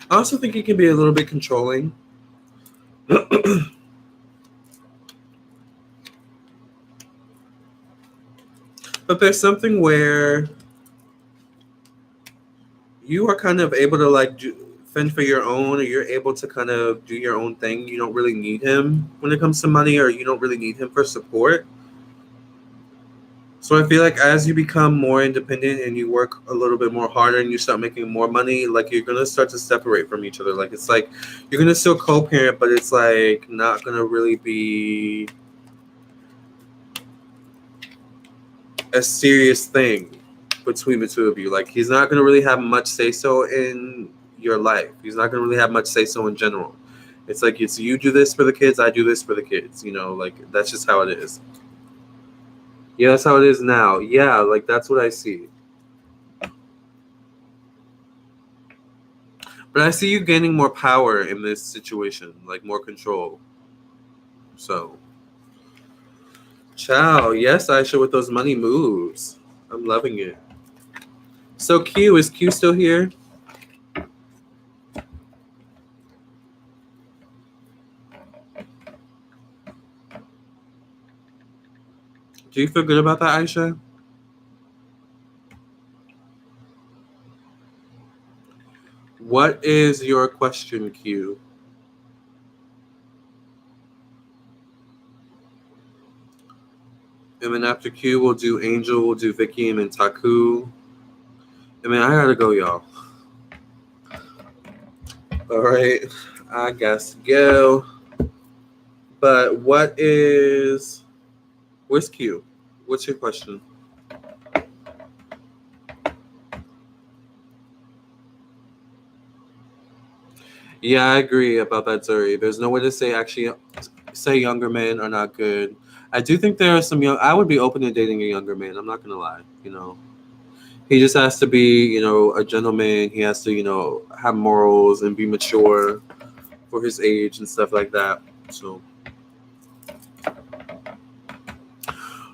I also think he can be a little bit controlling. But there's something where you are kind of able to like fend for your own, or you're able to kind of do your own thing. You don't really need him when it comes to money, or you don't really need him for support. So I feel like as you become more independent and you work a little bit more harder and you start making more money, like you're gonna start to separate from each other. Like it's like you're gonna still co-parent, but it's like not gonna really be a serious thing between the two of you. Like he's not gonna really have much say so in your life. He's not gonna really have much say so in general. It's like it's you do this for the kids, I do this for the kids. Like that's just how it is. Yeah, that's how it is now. Yeah, like that's what I see. But I see you gaining more power in this situation, like more control. So, ciao. Yes, Aisha, with those money moves. I'm loving it. So Q, is Q still here? Do you feel good about that, Aisha? What is your question, Q? And then after Q, we'll do Angel, we'll do Vicky, and then Taku. And then I gotta go, y'all. All right, I guess go. But where's Q? What's your question? Yeah, I agree about that, Zuri. There's no way to say younger men are not good. I do think there are some I would be open to dating a younger man. I'm not gonna lie. He just has to be, a gentleman. He has to, have morals and be mature for his age and stuff like that. So,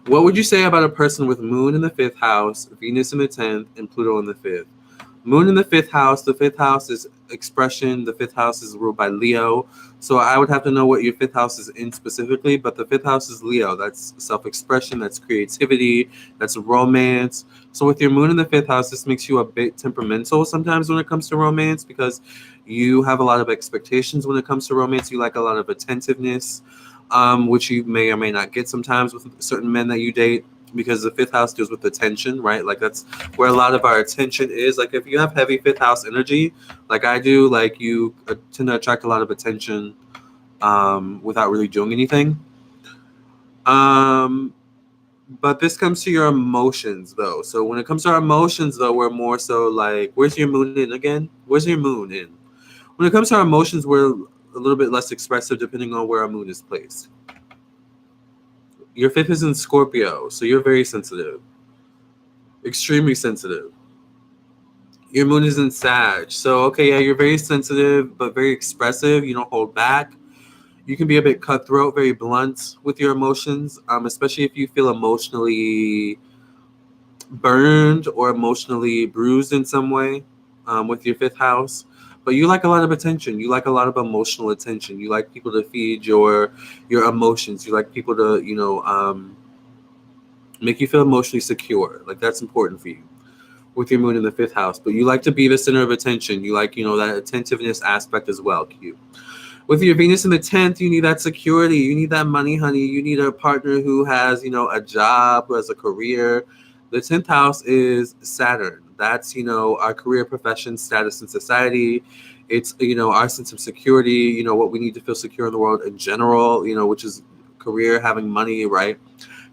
what would you say about a person with Moon in the 5th house, Venus in the 10th, and Pluto in the 5th? Moon in the 5th house. The 5th house is expression. The 5th house is ruled by Leo. So I would have to know what your 5th house is in specifically. But the 5th house is Leo. That's self-expression. That's creativity. That's romance. So with your Moon in the 5th house, this makes you a bit temperamental sometimes when it comes to romance, because you have a lot of expectations when it comes to romance. You like a lot of attentiveness, which you may or may not get sometimes with certain men that you date, because the 5th house deals with attention, right? Like that's where a lot of our attention is. Like if you have heavy 5th house energy, like I do, like you tend to attract a lot of attention without really doing anything. But this comes to your emotions, though. So when it comes to our emotions, though, we're more so like, where's your moon in again? Where's your moon in? When it comes to our emotions, we're a little bit less expressive depending on where our moon is placed. Your 5th is in Scorpio, so you're very sensitive. Extremely sensitive. Your moon is in Sag. So, okay, yeah, you're very sensitive, but very expressive. You don't hold back. You can be a bit cutthroat, very blunt with your emotions, especially if you feel emotionally burned or emotionally bruised in some way with your 5th house. But you like a lot of attention. You like a lot of emotional attention. You like people to feed your emotions. You like people to, make you feel emotionally secure. Like that's important for you with your moon in the 5th house. But you like to be the center of attention. You like, that attentiveness aspect as well, Q. With your Venus in the 10th, you need that security. You need that money, honey. You need a partner who has, a job, who has a career. The 10th house is Saturn. That's, our career, profession, status in society. It's, our sense of security, what we need to feel secure in the world in general, which is career, having money, right?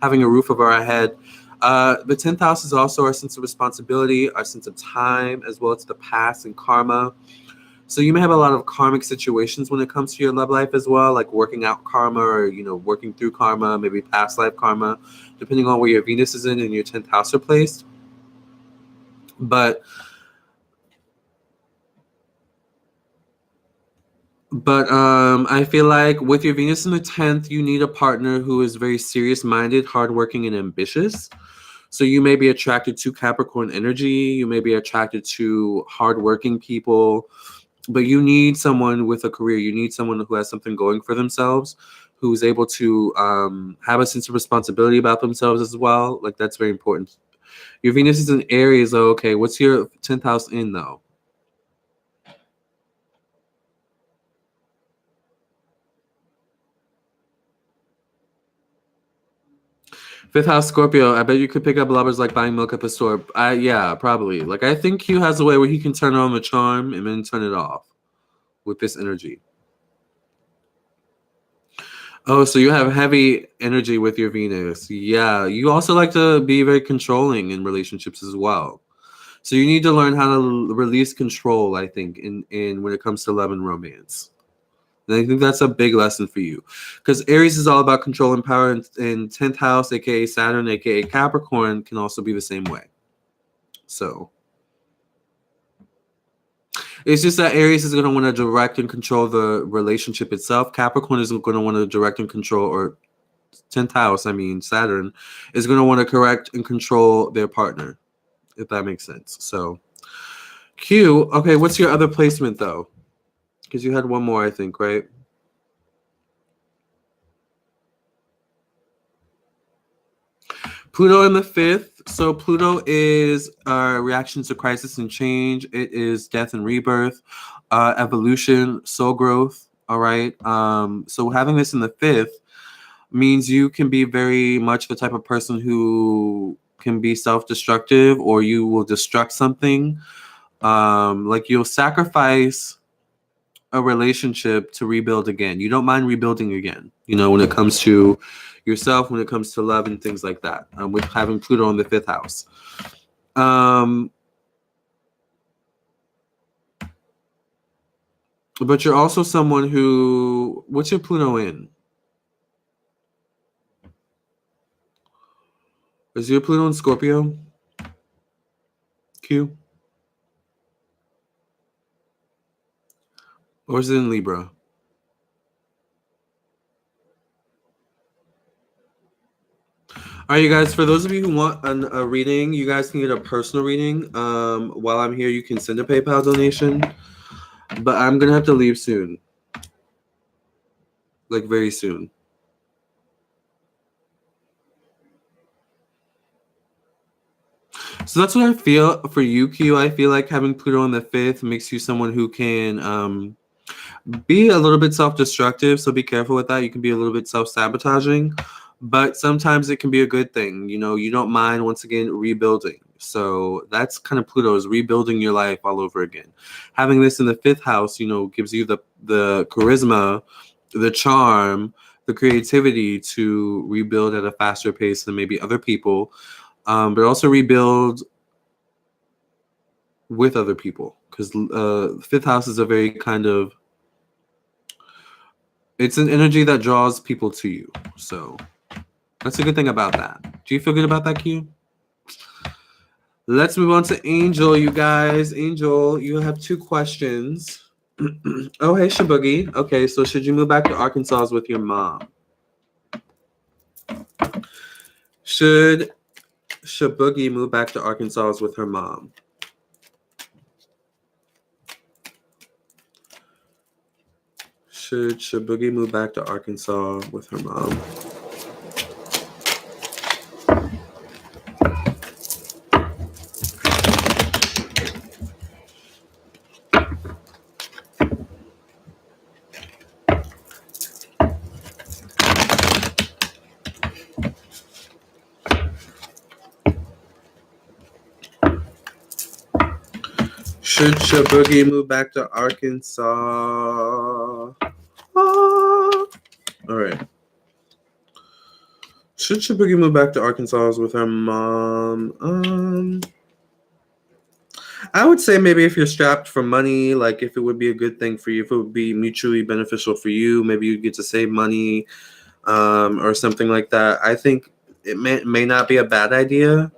Having a roof over our head. The 10th house is also our sense of responsibility, our sense of time, as well as the past and karma. So you may have a lot of karmic situations when it comes to your love life as well, like working out karma or, working through karma, maybe past life karma, depending on where your Venus is in and your 10th house are placed. But I feel like with your Venus in the 10th, you need a partner who is very serious-minded, hardworking, and ambitious. So you may be attracted to Capricorn energy. You may be attracted to hardworking people. But you need someone with a career. You need someone who has something going for themselves, who's able to have a sense of responsibility about themselves as well. Like, that's very important. Your Venus is in Aries, though. Okay, what's your 10th house in, though? Fifth house, Scorpio. I bet you could pick up lovers like buying milk at the store. Yeah, probably. Like, I think Q has a way where he can turn on the charm and then turn it off with this energy. Oh, so you have heavy energy with your Venus. Yeah, you also like to be very controlling in relationships as well. So you need to learn how to release control, I think, in when it comes to love and romance. And I think that's a big lesson for you. Because Aries is all about control and power, and 10th house, aka Saturn, aka Capricorn, can also be the same way. So it's just that Aries is going to want to direct and control the relationship itself. Capricorn is going to want to direct and control, or 10th house, Saturn, is going to want to correct and control their partner, if that makes sense. So Q, okay, what's your other placement, though? Because you had one more, I think, right? Pluto in the 5th. So Pluto is reactions to crisis and change. It is death and rebirth, evolution, soul growth. All right. So having this in the 5th means you can be very much the type of person who can be self-destructive, or you will destruct something. Like, you'll sacrifice a relationship to rebuild again. You don't mind rebuilding again, when it comes to yourself, when it comes to love and things like that, with having Pluto in the 5th house. But you're also someone who, what's your Pluto in? Is your Pluto in Scorpio? Q? Or is it in Libra? All right, you guys, for those of you who want a reading, you guys can get a personal reading. While I'm here, you can send a PayPal donation. But I'm going to have to leave soon. Like, very soon. So that's what I feel for you, Q. I feel like having Pluto in the 5th makes you someone who can be a little bit self-destructive. So be careful with that. You can be a little bit self-sabotaging. But sometimes it can be a good thing. You don't mind, once again, rebuilding. So that's kind of Pluto, is rebuilding your life all over again. Having this in the 5th house, gives you the charisma, the charm, the creativity to rebuild at a faster pace than maybe other people. But also rebuild with other people, because the 5th house is a very kind of, it's an energy that draws people to you. So that's a good thing about that. Do you feel good about that, Q? Let's move on to Angel, you guys. Angel, you have 2 questions. Oh, hey, Shaboogie. Okay, so should you move back to Arkansas with your mom? Should Shaboogie move back to Arkansas with her mom? Should Shaboogie move back to Arkansas with her mom? Should Boogie move back to Arkansas? All right. Should Boogie move back to Arkansas with her mom? I would say maybe if you're strapped for money, like if it would be a good thing for you, if it would be mutually beneficial for you, maybe you get to save money, or something like that. I think it may not be a bad idea.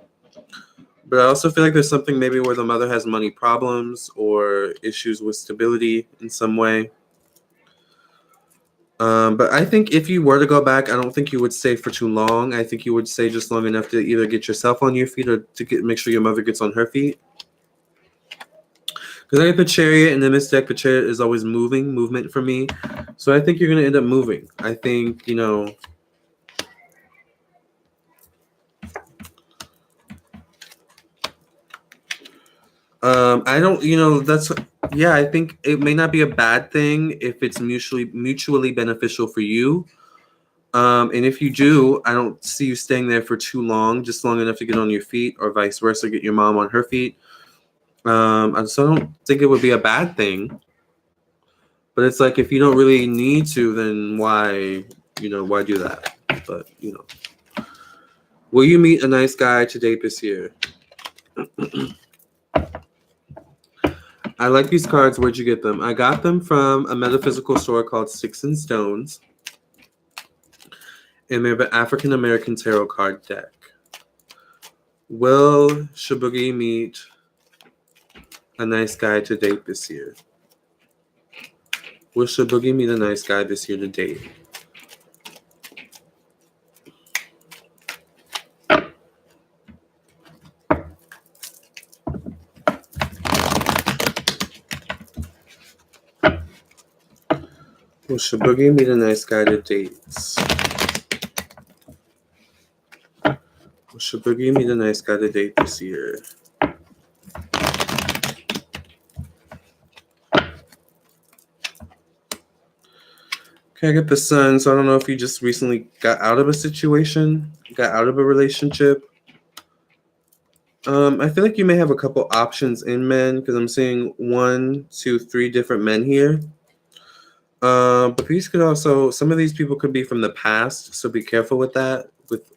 But I also feel like there's something maybe where the mother has money problems or issues with stability in some way. But I think if you were to go back, I don't think you would stay for too long. I think you would stay just long enough to either get yourself on your feet or to make sure your mother gets on her feet. Because I get the Chariot, and in this deck, the Chariot is always movement for me. So I think you're going to end up moving. I think, you know... I don't, you know, yeah, I think it may not be a bad thing if it's mutually beneficial for you. And if you do, I don't see you staying there for too long, just long enough to get on your feet, or vice versa, get your mom on her feet. So I don't think it would be a bad thing. But it's like, if you don't really need to, then why do that? But, you know. Will you meet a nice guy to date this year? I like these cards. Where'd you get them? I got them from a metaphysical store called Sticks and Stones. And they're the African American Tarot card deck. Will Shabugi meet a nice guy to date this year? Will Shabugi meet a nice guy this year to date? Will Shabugi meet a nice guy to date? Will Shabugi meet a nice guy to date this year? Okay, I get the Sun, so I don't know if you just recently got out of a situation, got out of a relationship. I feel like you may have a couple options in men, because I'm seeing 1, 2, 3 different men here. But these could also, some of these people could be from the past, so be careful with that, with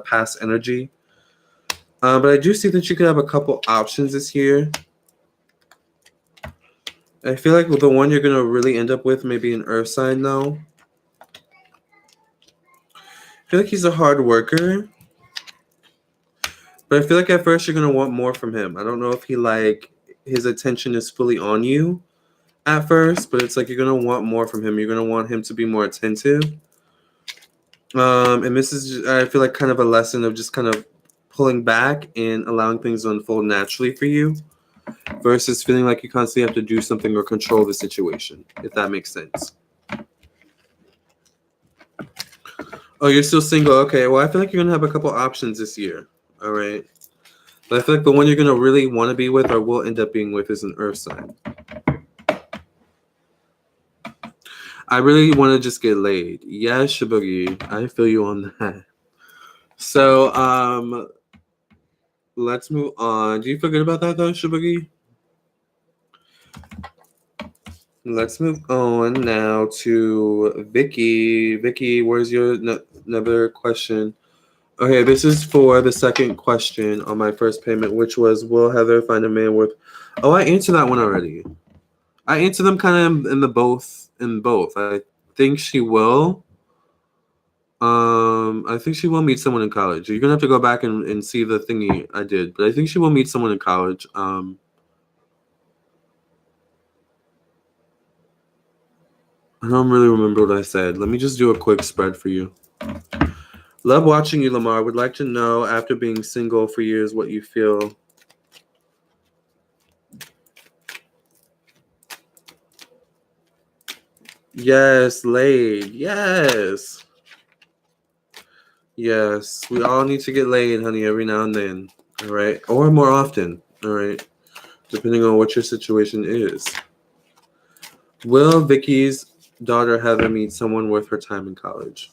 past energy. But I do see that you could have a couple options this year. I feel like the one you're going to really end up with may be an earth sign, though. I feel like he's a hard worker. But I feel like at first you're going to want more from him. I don't know if his attention is fully on you at first, but it's like you're going to want more from him. You're going to want him to be more attentive. And this is, I feel like, kind of a lesson of just kind of pulling back and allowing things to unfold naturally for you, versus feeling like you constantly have to do something or control the situation, if that makes sense. Oh, you're still single? Okay, well, I feel like you're going to have a couple options this year, all right? But I feel like the one you're going to really want to be with or will end up being with is an earth sign. I really want to just get laid. Yes, Shabugi, I feel you on that. So, let's move on. Do you feel good about that, though, Shabugi? Let's move on now to Vicky. Vicky, where's your another question? Okay, this is for the second question on my first payment, which was, will Heather find a man worth... Oh, I answered that one already. I answered them kind of in both. I think she will. I think she will meet someone in college. You're gonna have to go back and see the thingy I did, but I think she will meet someone in college. I don't really remember what I said. Let me just do a quick spread for you. Love watching you, Lamarr. Would like to know, after being single for years, what you feel. Yes, laid. Yes. Yes. We all need to get laid, honey, every now and then. All right. Or more often. All right. Depending on what your situation is. Will Vicky's daughter Heather meet someone worth her time in college?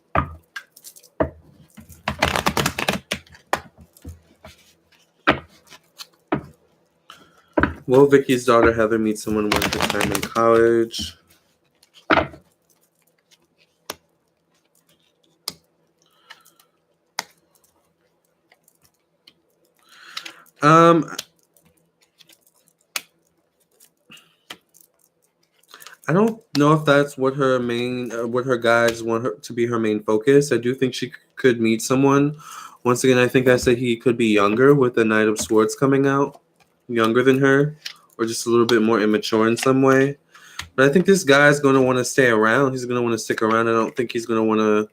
Will Vicky's daughter Heather meet someone worth her time in college? I don't know if that's what her main, what her guides want her to be her main focus. I do think she could meet someone. Once again, I think I said he could be younger with the Knight of Swords coming out, younger than her, or just a little bit more immature in some way. But I think this guy's going to want to stay around. He's going to want to stick around. I don't think he's going to want to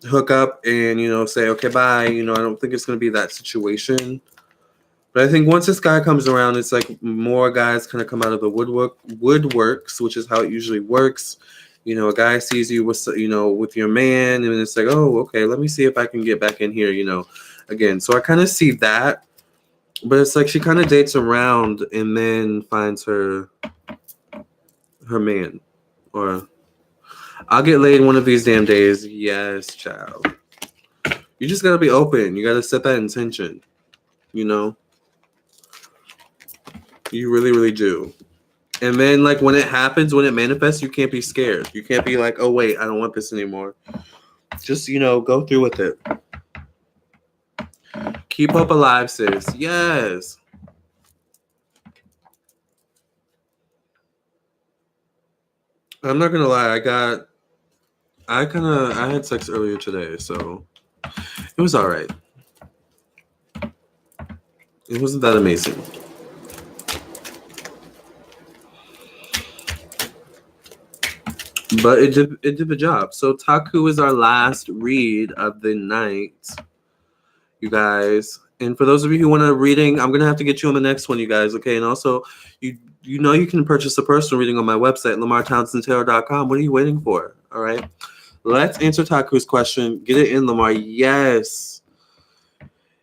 hook up and, say, okay, bye. I don't think it's going to be that situation. But I think once this guy comes around, it's like more guys kind of come out of the woodworks, which is how it usually works. A guy sees you with, with your man, and it's like, oh, okay, let me see if I can get back in here, again. So I kind of see that, but it's like she kind of dates around and then finds her man, or I'll get laid one of these damn days. Yes, child. You just gotta be open. You gotta set that intention. You really, really do. And then, like, when it happens, when it manifests, you can't be scared. You can't be like, oh, wait, I don't want this anymore. Just, go through with it. Keep hope alive, sis. Yes. I'm not going to lie. I had sex earlier today, so it was all right. It wasn't that amazing. But it did the job. So Taku is our last read of the night, you guys. And for those of you who want a reading, I'm gonna have to get you on the next one, you guys. Okay. And also, you can purchase a personal reading on my website, LamarrTownsendTarot.com. What are you waiting for? All right. Let's answer Taku's question. Get it in, Lamarr. Yes.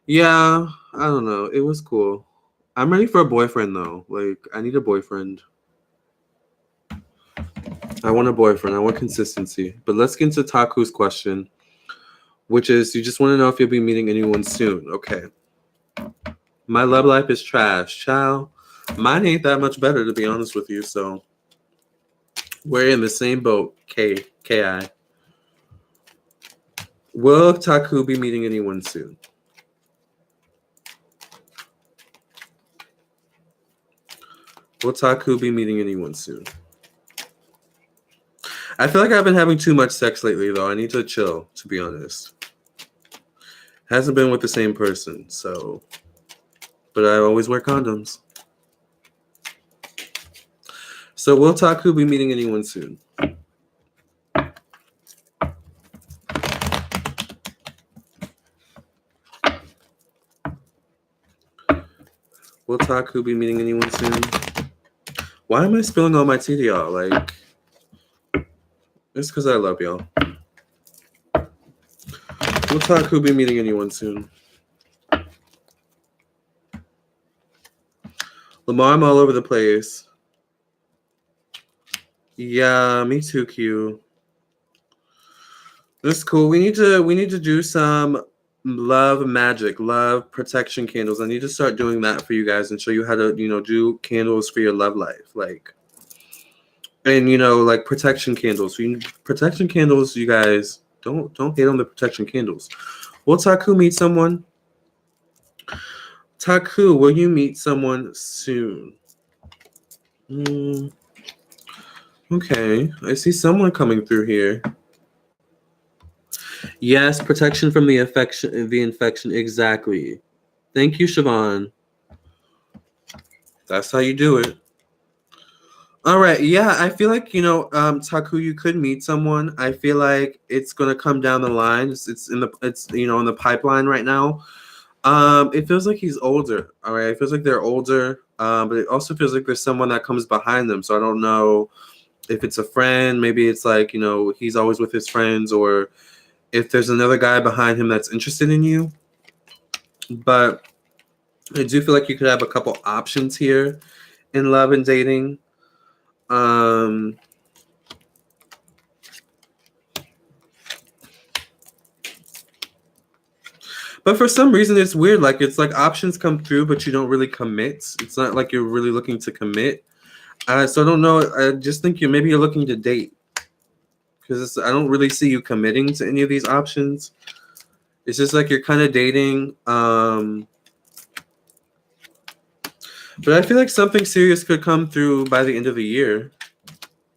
Yeah. I don't know. It was cool. I'm ready for a boyfriend though. Like, I need a boyfriend. I want a boyfriend. I want consistency. But let's get into Taku's question, which is, you just want to know if you'll be meeting anyone soon. Okay. My love life is trash. Child, mine ain't that much better, to be honest with you. So we're in the same boat. K-I. Will Taku be meeting anyone soon? Will Taku be meeting anyone soon? I feel like I've been having too much sex lately, though. I need to chill, to be honest. Hasn't been with the same person, so. But I always wear condoms. So will Taku be meeting anyone soon? Will Taku be meeting anyone soon? Why am I spilling all my tea to y'all? Like, it's because I love y'all. Will Taku be meeting anyone soon? Lamarr, I'm all over the place. Yeah, me too, Q. This is cool. We need to do some love magic, love protection candles. I need to start doing that for you guys and show you how to, do candles for your love life. Like, and like protection candles. Protection candles, you guys, don't hate on the protection candles. Will Taku meet someone? Taku, will you meet someone soon? Okay, I see someone coming through here. Yes, protection from the infection, exactly. Thank you, Siobhan. That's how you do it. All right, yeah, I feel like Taku, you could meet someone. I feel like it's gonna come down the line. It's in the pipeline right now. It feels like he's older. All right, it feels like they're older. But it also feels like there's someone that comes behind them. So I don't know if it's a friend. Maybe it's like he's always with his friends, or if there's another guy behind him that's interested in you. But I do feel like you could have a couple options here in love and dating. But But for some reason, it's weird. Like, it's like options come through, but you don't really commit. It's not like you're really looking to commit. So I don't know. I just think maybe you're looking to date. Because I don't really see you committing to any of these options. It's just like you're kind of dating. But I feel like something serious could come through by the end of the year.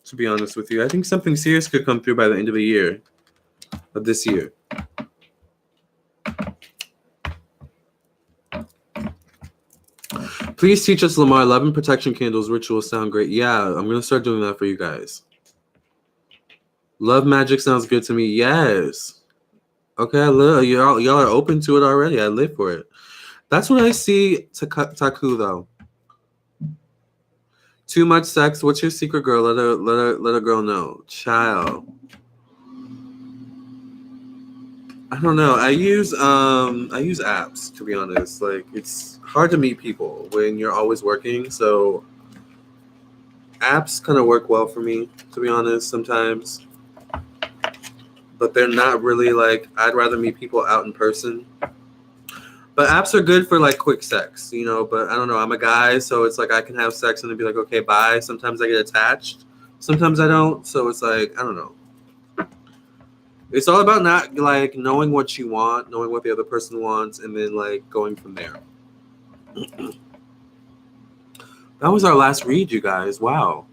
To be honest with you, I think something serious could come through by the end of the year. Of this year. Please teach us, Lamarr. Love and protection candles rituals sound great. Yeah, I'm going to start doing that for you guys. Love magic sounds good to me. Yes. Okay, I live. Y'all are open to it already. I live for it. That's what I see Taku, though. Too much sex. What's your secret, girl? Let a girl know. Child. I don't know. I use apps, to be honest. Like, it's hard to meet people when you're always working, so apps kind of work well for me, to be honest, sometimes. But they're not really like, I'd rather meet people out in person. But apps are good for like quick sex, you know, but I don't know. I'm a guy, so it's like I can have sex and then be like, okay, bye. Sometimes I get attached. Sometimes I don't. So it's like, I don't know. It's all about not like knowing what you want, knowing what the other person wants, and then like going from there. That was our last read, you guys. Wow.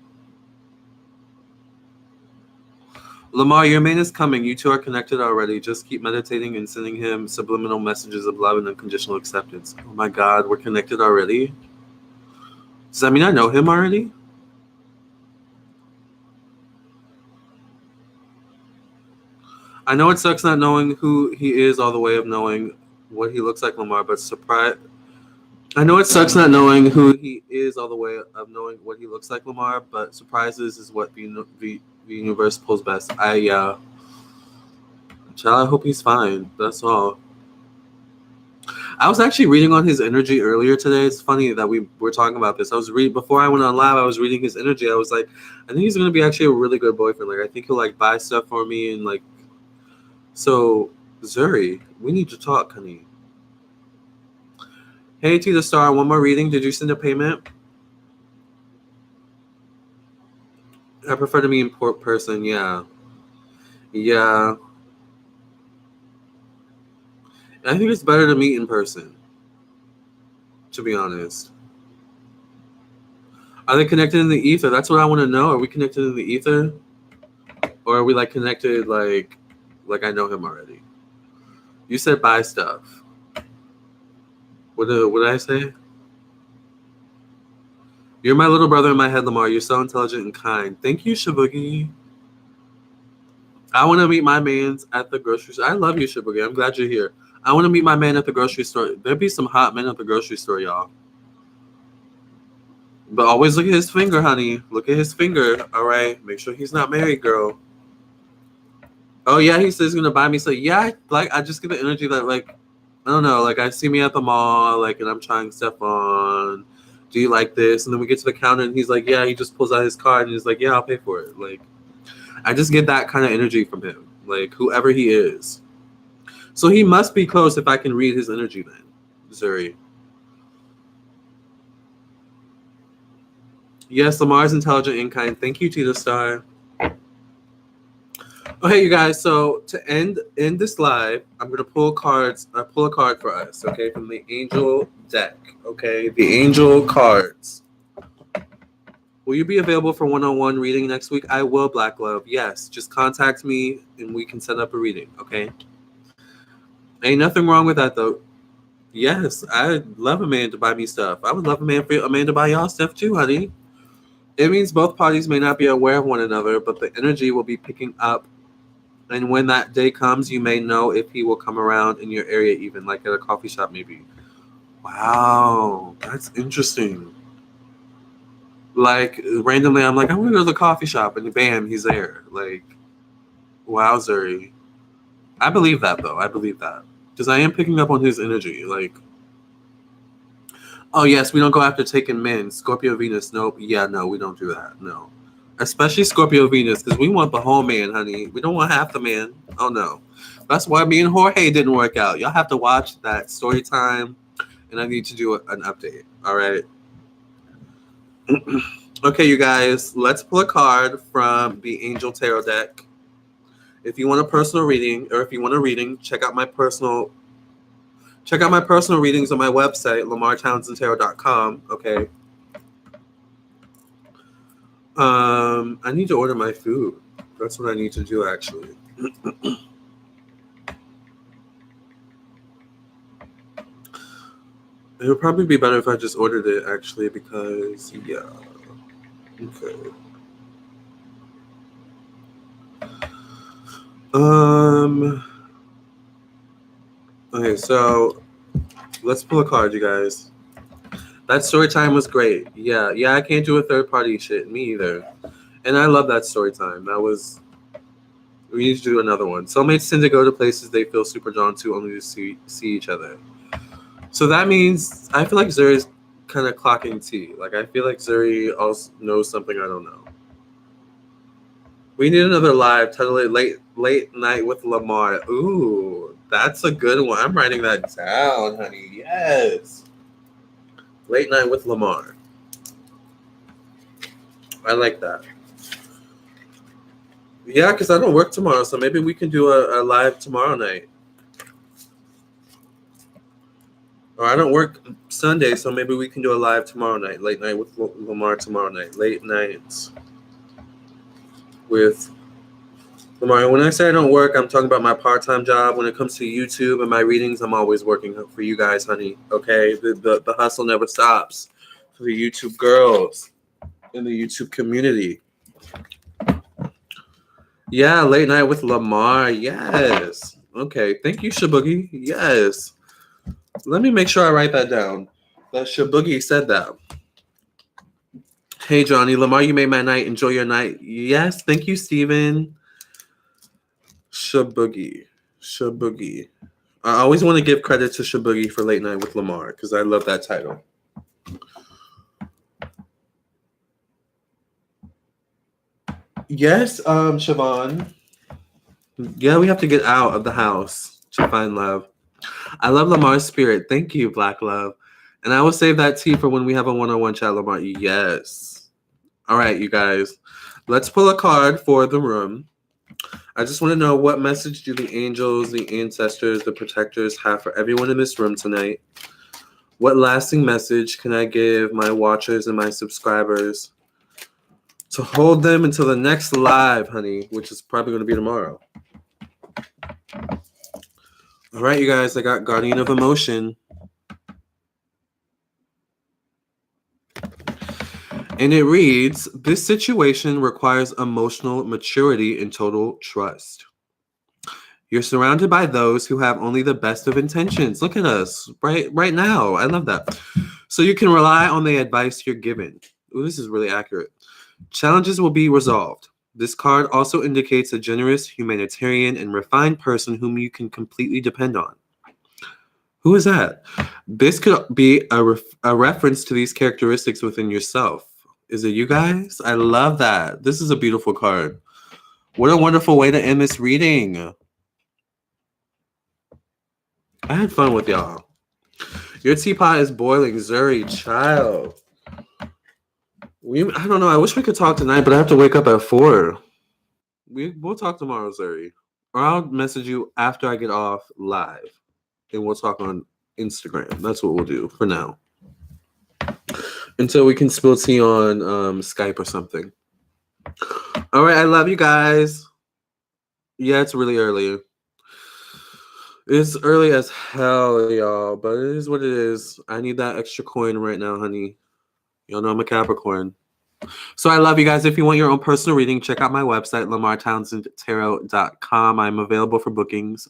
Lamarr, your man is coming. You two are connected already. Just keep meditating and sending him subliminal messages of love and unconditional acceptance. Oh my God, we're connected already? Does that mean I know him already? I know it sucks not knowing who he is all the way of knowing what he looks like, Lamarr, but I know it sucks not knowing who he is all the way of knowing what he looks like, Lamarr, but surprises is what the universe pulls best. Child, I hope he's fine. That's all. I was actually reading on his energy earlier today. It's funny that we were talking about this. Before I went on live, I was reading his energy. I was like, I think he's going to be actually a really good boyfriend. Like, I think he'll like buy stuff for me and like. So, Zuri, we need to talk, honey. Hey, T the Star, one more reading. Did you send a payment? I prefer to meet in person. Yeah. Yeah. I think it's better to meet in person, to be honest. Are they connected in the ether? That's what I want to know. Are we connected in the ether? Or are we like connected like I know him already? You said buy stuff. What did I say? You're my little brother in my head, Lamarr. You're so intelligent and kind. Thank you, Shabugi. I want to meet my man at the grocery store. I love you, Shabugi. I'm glad you're here. I want to meet my man at the grocery store. There'd be some hot men at the grocery store, y'all. But always look at his finger, honey. Look at his finger. All right. Make sure he's not married, girl. Oh, yeah. He says he's going to buy me. So, yeah, I just get the energy that, like, I don't know. Like, I see me at the mall, like, and I'm trying stuff on. Do you like this? And then we get to the counter, and he's like, yeah. He just pulls out his card, and he's like, yeah, I'll pay for it. Like, I just get that kind of energy from him. Like, whoever he is. So he must be close if I can read his energy then, Zuri. Yes, Lamar's intelligent and kind. Thank you, Tita Star. Okay, you guys. So to end this live, I'm gonna pull cards. I pull a card for us, okay, from the Angel deck. Okay, the Angel cards. Will you be available for one-on-one reading next week? I will, Black Love. Yes, just contact me and we can set up a reading. Okay. Ain't nothing wrong with that though. Yes, I'd love a man to buy me stuff. I would love a man to buy y'all stuff too, honey. It means both parties may not be aware of one another, but the energy will be picking up. And when that day comes, you may know if he will come around in your area, even like at a coffee shop, maybe. Wow, that's interesting. Like randomly, I'm like, I want to go to the coffee shop, and bam, he's there. Like, wowzery. I believe that though. I believe that because I am picking up on his energy. Like, oh yes, we don't go after taking men. Scorpio Venus, nope. Yeah, no, we don't do that. No. Especially Scorpio Venus, because we want the whole man, honey. We don't want half the man. Oh no. That's why me and Jorge didn't work out. Y'all have to watch that story time, and I need to do an update. All right. Okay, you guys, let's pull a card from the Angel Tarot deck. If you want a personal reading, or if you want a reading, check out my personal readings on my website, LamarrTownsendTarot.com. Okay. I need to order my food. That's what I need to do, actually. It would probably be better if I just ordered it, actually, because, yeah. Okay. Okay, so let's pull a card, you guys. That story time was great. Yeah, I can't do a third party shit. Me either. And I love that story time. We need to do another one. Soulmates tend to go to places they feel super drawn to only to see each other. So that means I feel like Zuri's kind of clocking tea. Like, I feel like Zuri also knows something I don't know. We need another live titled Late Night with Lamarr. Ooh, that's a good one. I'm writing that down, honey. Yes. Late Night with Lamarr. I like that. Yeah, because I don't work tomorrow, so maybe we can do a live tomorrow night. Or I don't work Sunday, so maybe we can do a live tomorrow night. Late Night with Lamarr tomorrow night. Late nights with Lamarr. When I say I don't work, I'm talking about my part-time job. When it comes to YouTube and my readings, I'm always working for you guys, honey. Okay? The hustle never stops for the YouTube girls in the YouTube community. Yeah, Late Night with Lamarr. Yes. Okay. Thank you, Shaboogie. Yes. Let me make sure I write that down. That Shaboogie said that. Hey, Johnny. Lamarr, you made my night. Enjoy your night. Yes. Thank you, Steven. Shaboogie. I always want to give credit to Shaboogie for Late Night with Lamarr because I love that title. Yes, Siobhan. Yeah, we have to get out of the house to find love. I love Lamarr's spirit. Thank you, Black Love. And I will save that tea for when we have a one-on-one chat, Lamarr. Yes. All right, you guys. Let's pull a card for the room. I just want to know, what message do the angels, the ancestors, the protectors have for everyone in this room tonight? What lasting message can I give my watchers and my subscribers to hold them until the next live, honey, which is probably going to be tomorrow? All right, you guys, I got Guardian of Emotion. And it reads, this situation requires emotional maturity and total trust. You're surrounded by those who have only the best of intentions. Look at us right now. I love that. So you can rely on the advice you're given. Ooh, this is really accurate. Challenges will be resolved. This card also indicates a generous, humanitarian, and refined person whom you can completely depend on. Who is that? This could be a reference to these characteristics within yourself. Is it you guys? I love that. This is a beautiful card. What a wonderful way to end this reading. I had fun with y'all. Your teapot is boiling, Zuri, child. I don't know. I wish we could talk tonight, but I have to wake up at 4. We'll talk tomorrow, Zuri. Or I'll message you after I get off live. And we'll talk on Instagram. That's what we'll do for now. Until we can spill tea on Skype or something. All right. I love you guys. Yeah, it's really early. It's early as hell, y'all. But it is what it is. I need that extra coin right now, honey. Y'all know I'm a Capricorn. So I love you guys. If you want your own personal reading, check out my website, LamarrTownsendTarot.com. I'm available for bookings.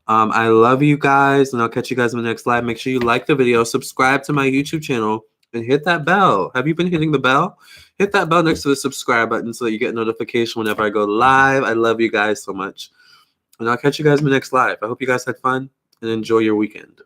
I love you guys, and I'll catch you guys in the next live. Make sure you like the video, subscribe to my YouTube channel, and hit that bell. Have you been hitting the bell? Hit that bell next to the subscribe button so that you get a notification whenever I go live. I love you guys so much. And I'll catch you guys in the next live. I hope you guys had fun and enjoy your weekend.